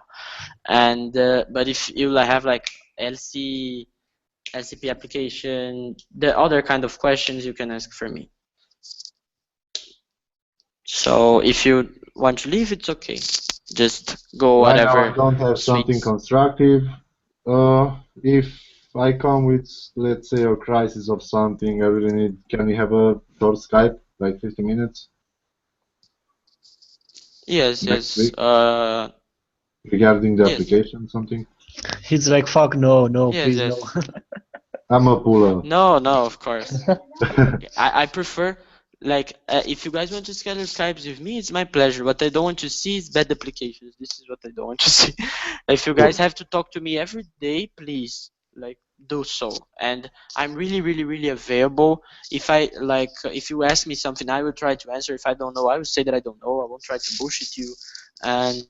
And but if you have like LCP application, the other kind of questions, you can ask for me. So if you want to leave, it's okay. Just go Right now, whatever. I don't have something constructive. if I come with, let's say, a crisis of something, I really need, can we have a short Skype, like 50 minutes Yes, next yes. week regarding the Yes, application, something? He's like, fuck, no, no, yes, please, no. yes. I'm a puller. No, no, of course. I prefer, like, if you guys want to schedule Skypes with me, it's my pleasure. What I don't want to see is bad applications. This is what I don't want to see. If you guys have to talk to me every day, please, like, do so. And I'm really, really, really available. If I, like, if you ask me something, I will try to answer. If I don't know, I will say that I don't know. I won't try to bullshit you. And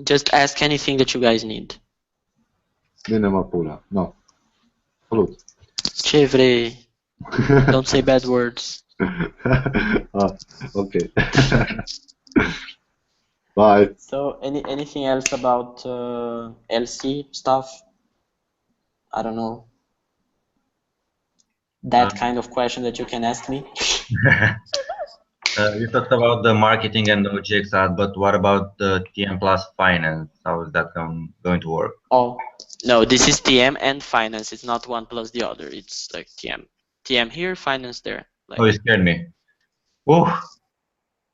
just ask anything that you guys need. Bine mă pula. No. Salut. Ce vrei? Don't say bad words. Okay. Bye. So, anything else about LC stuff? I don't know. That kind of question that you can ask me. You talked about the marketing and the OGX ad, but what about the TM plus finance? How is that going to work? Oh, no, this is TM and finance. It's not one plus the other. It's like TM. TM here, finance there. Like, Oh, you scared me. Oh,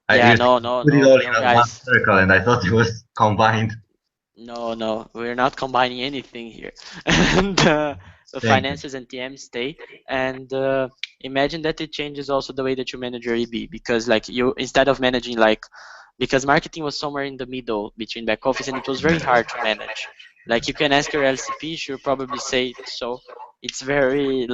yeah, you no, put it all in one guys. circle, and I thought it was combined. No, we're not combining anything here. And the finances and TM stay. And imagine that it changes also the way that you manage your EB, because like you, instead of managing like, because marketing was somewhere in the middle between back office and it was very hard to manage. Like you can ask your LCP, she'll probably say so. It's very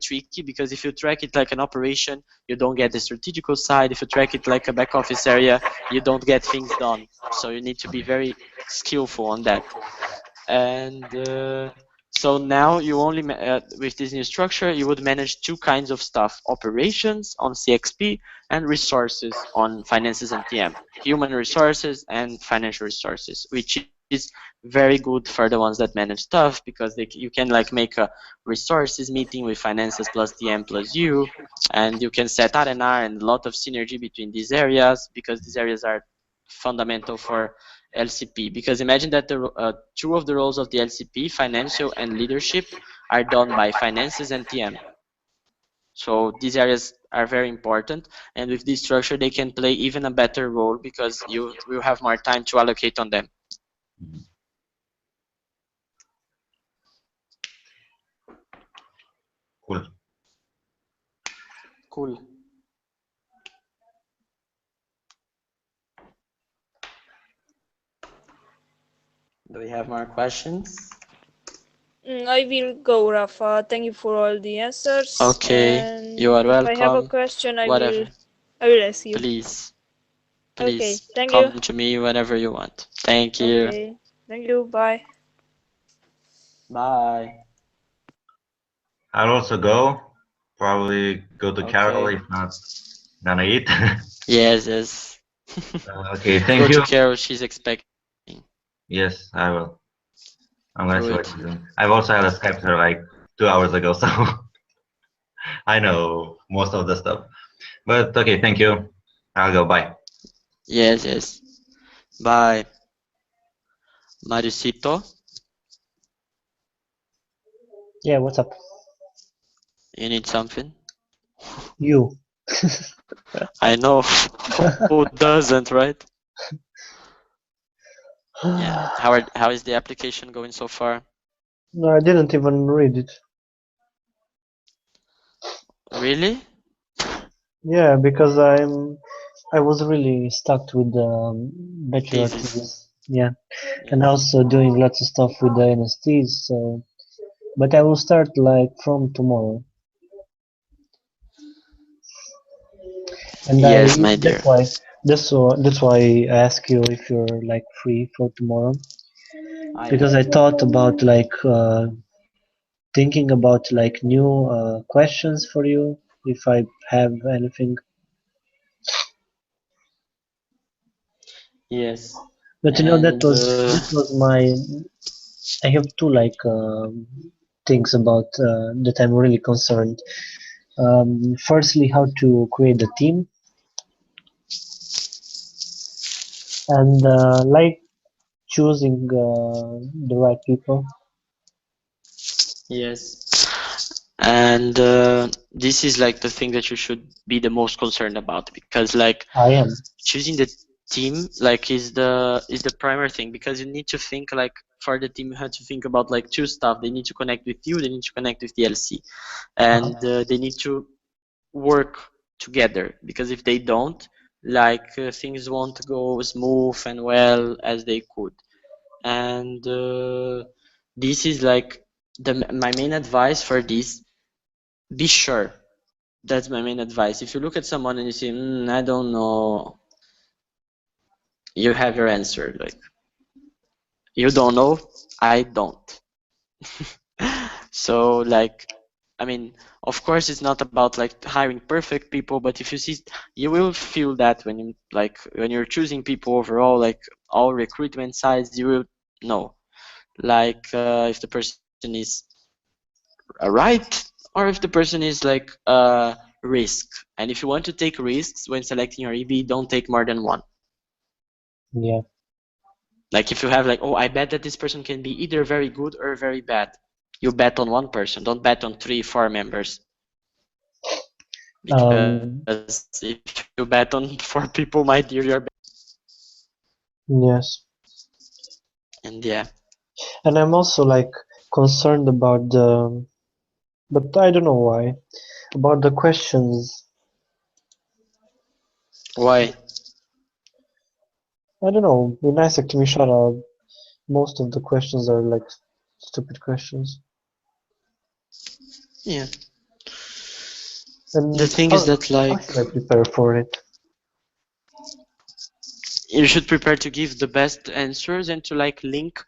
tricky, because if you track it like an operation, you don't get the strategical side. If you track it like a back office area, you don't get things done. So you need to be very skillful on that. And so now you only with this new structure, you would manage two kinds of stuff: operations on CXP and resources on finances and TM, human resources and financial resources, which is very good for the ones that manage stuff, because you can like make a resources meeting with finances plus TM plus you, and you can set R&R and a lot of synergy between these areas, because these areas are fundamental for LCP. Because imagine that the two of the roles of the LCP, financial and leadership, are done by finances and TM. So these areas are very important, and with this structure they can play even a better role, because you will have more time to allocate on them. Cool. Do we have more questions? I will go, Rafa. Thank you for all the answers. Okay, and you are welcome. If I have a question, I Whatever. will ask you. Please, Okay, thank come you. to me whenever you want. Thank you. Okay, thank you. Bye. Bye. I'll also go. Probably go to Carol, if not gonna eat. Yes. Okay, thank Go you. to Carol, she's expecting. Yes, I will. I'm gonna see what she's doing. I've also had a Skype with her like 2 hours ago, so I know most of the stuff. But okay, thank you. I'll go. Bye. Yes. Bye. Marisito, Yeah, what's up? you need something? You. I know. Who doesn't, right? Yeah. How is the application going so far? No, I didn't even read it. Really? Yeah, because I was really stuck with the bachelor Thesis. thesis. Yeah, and also doing lots of stuff with the NSTs. So, but I will start like from tomorrow. And Yes, my dear. that's why I ask you if you're like free for tomorrow, because I thought about like thinking about like new questions for you if I have anything. Yes. But you know that was my. I have two like things about that I'm really concerned. Firstly, how to create a team, and like choosing the right people. Yes. And this is like the thing that you should be the most concerned about, because like I am. choosing the team like is the primary thing, because you need to think like for the team you have to think about like two stuff. They need to connect with you, they need to connect with the LC, and they need to work together, because if they don't, like things won't go smooth and well as they could. And this is like my main advice for this. Be sure. That's my main advice. If you look at someone and you say, I don't know, you have your answer. Like, you don't know, I don't. So like, I mean, of course it's not about like hiring perfect people, but if you see, you will feel that when you like when you're choosing people overall, like all recruitment sides, you will know like if the person is right or if the person is like risk. And if you want to take risks when selecting your EB, don't take more than one. Yeah. Like if you have like, oh, I bet that this person can be either very good or very bad, you bet on one person. Don't bet on 3-4 members. Because if you bet on 4 people, my dear, you're bad. Yes. And yeah. And I'm also like concerned about the, but I don't know why, about the questions. Why? I don't know. In Isaac Timishara, most of the questions are like stupid questions. Yeah. And The thing is that how like should I prepare for it? you should prepare to give the best answers and to like link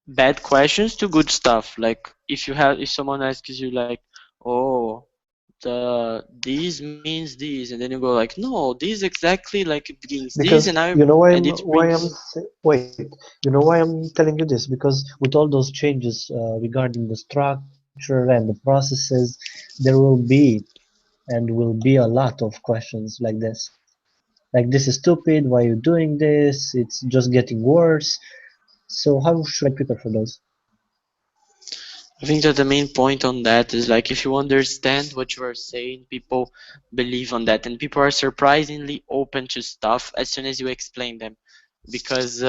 bad questions to good stuff. Like if someone asks you like, oh, this means this, and then you go like, no, this exactly like it begins this, Because and I you know and it brings. wait, you know why I'm telling you this? Because with all those changes regarding the structure and the processes, there will be a lot of questions like this. Like, this is stupid, why are you doing this? It's just getting worse. So how should I prepare for those? I think that the main point on that is like if you understand what you are saying, people believe on that, and people are surprisingly open to stuff as soon as you explain them. Because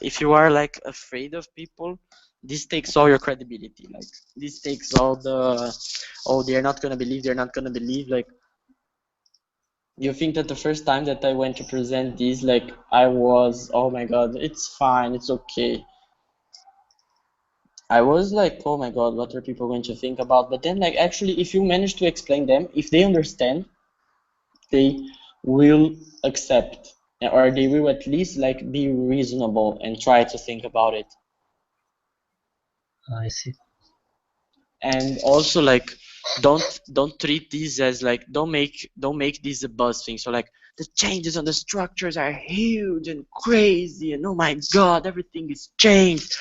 if you are like afraid of people, this takes all your credibility. Like this takes all the, oh, they're not gonna believe, they're not gonna believe. Like you think that the first time that I went to present this, like I was, oh my god, it's fine, it's okay. I was like, oh my god, what are people going to think about? But then like actually if you manage to explain them, if they understand, they will accept, or they will at least like be reasonable and try to think about it. I see. And also like don't treat this as like don't make this a buzz thing. So like the changes on the structures are huge and crazy and oh my god, everything is changed.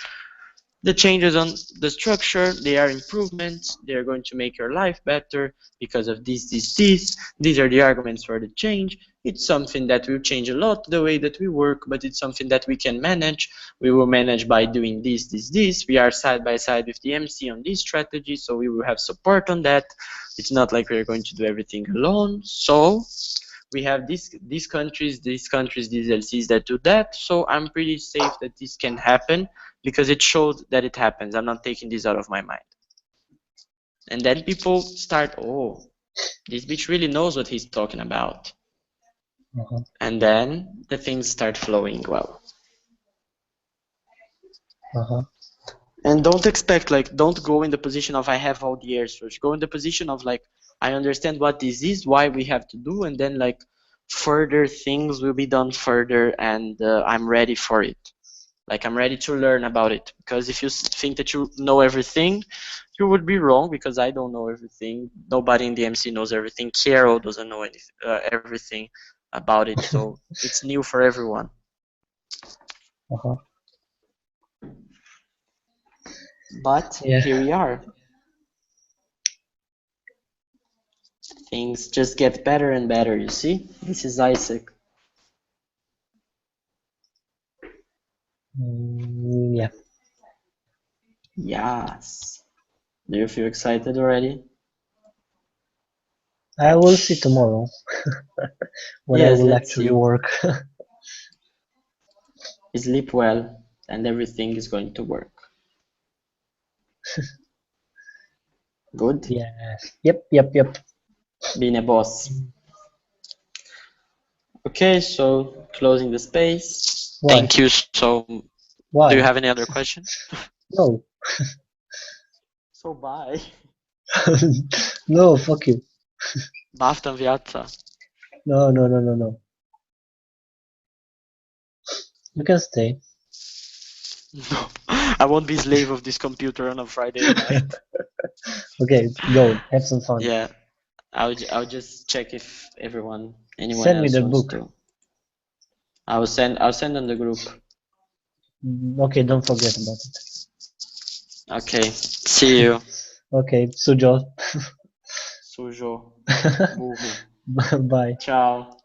The changes on the structure, they are improvements. They are going to make your life better because of this. These are the arguments for the change. It's something that will change a lot the way that we work, but it's something that we can manage. We will manage by doing this. We are side by side with the MC on this strategy, so we will have support on that. It's not like we're going to do everything alone. So we have these countries, these LCs that do that. So I'm pretty safe that this can happen because it showed that it happens. I'm not taking this out of my mind. And then people start, oh, this bitch really knows what he's talking about. And then the things start flowing well. And don't expect, like, don't go in the position of I have all the answers. Go in the position of like, I understand what this is, why we have to do, and then like further things will be done further, and I'm ready for it. Like I'm ready to learn about it. Because if you think that you know everything, you would be wrong, because I don't know everything. Nobody in the MC knows everything. Carol doesn't know everything about it, so it's new for everyone. But here we are. Things just get better and better, you see? This is Isaac. Yes. Do you feel excited already? I will see tomorrow when I Yes, will let's actually see. work. Sleep well, and everything is going to work. Good? Yes. Yep. Being a boss. Okay, so closing the space. Why? Thank you. So, do Why? you have any other question? No. So bye. No, fuck you. Baftă în viața. No. You can stay. No, I won't be slave of this computer on a Friday night. Okay, go. Have some fun. Yeah, I'll just check if anyone Send me else the wants book. to. I'll send on the group. Okay, don't forget about it. Okay, see you. Okay, Sujo. Sujo. Buhu. Bye. Ciao.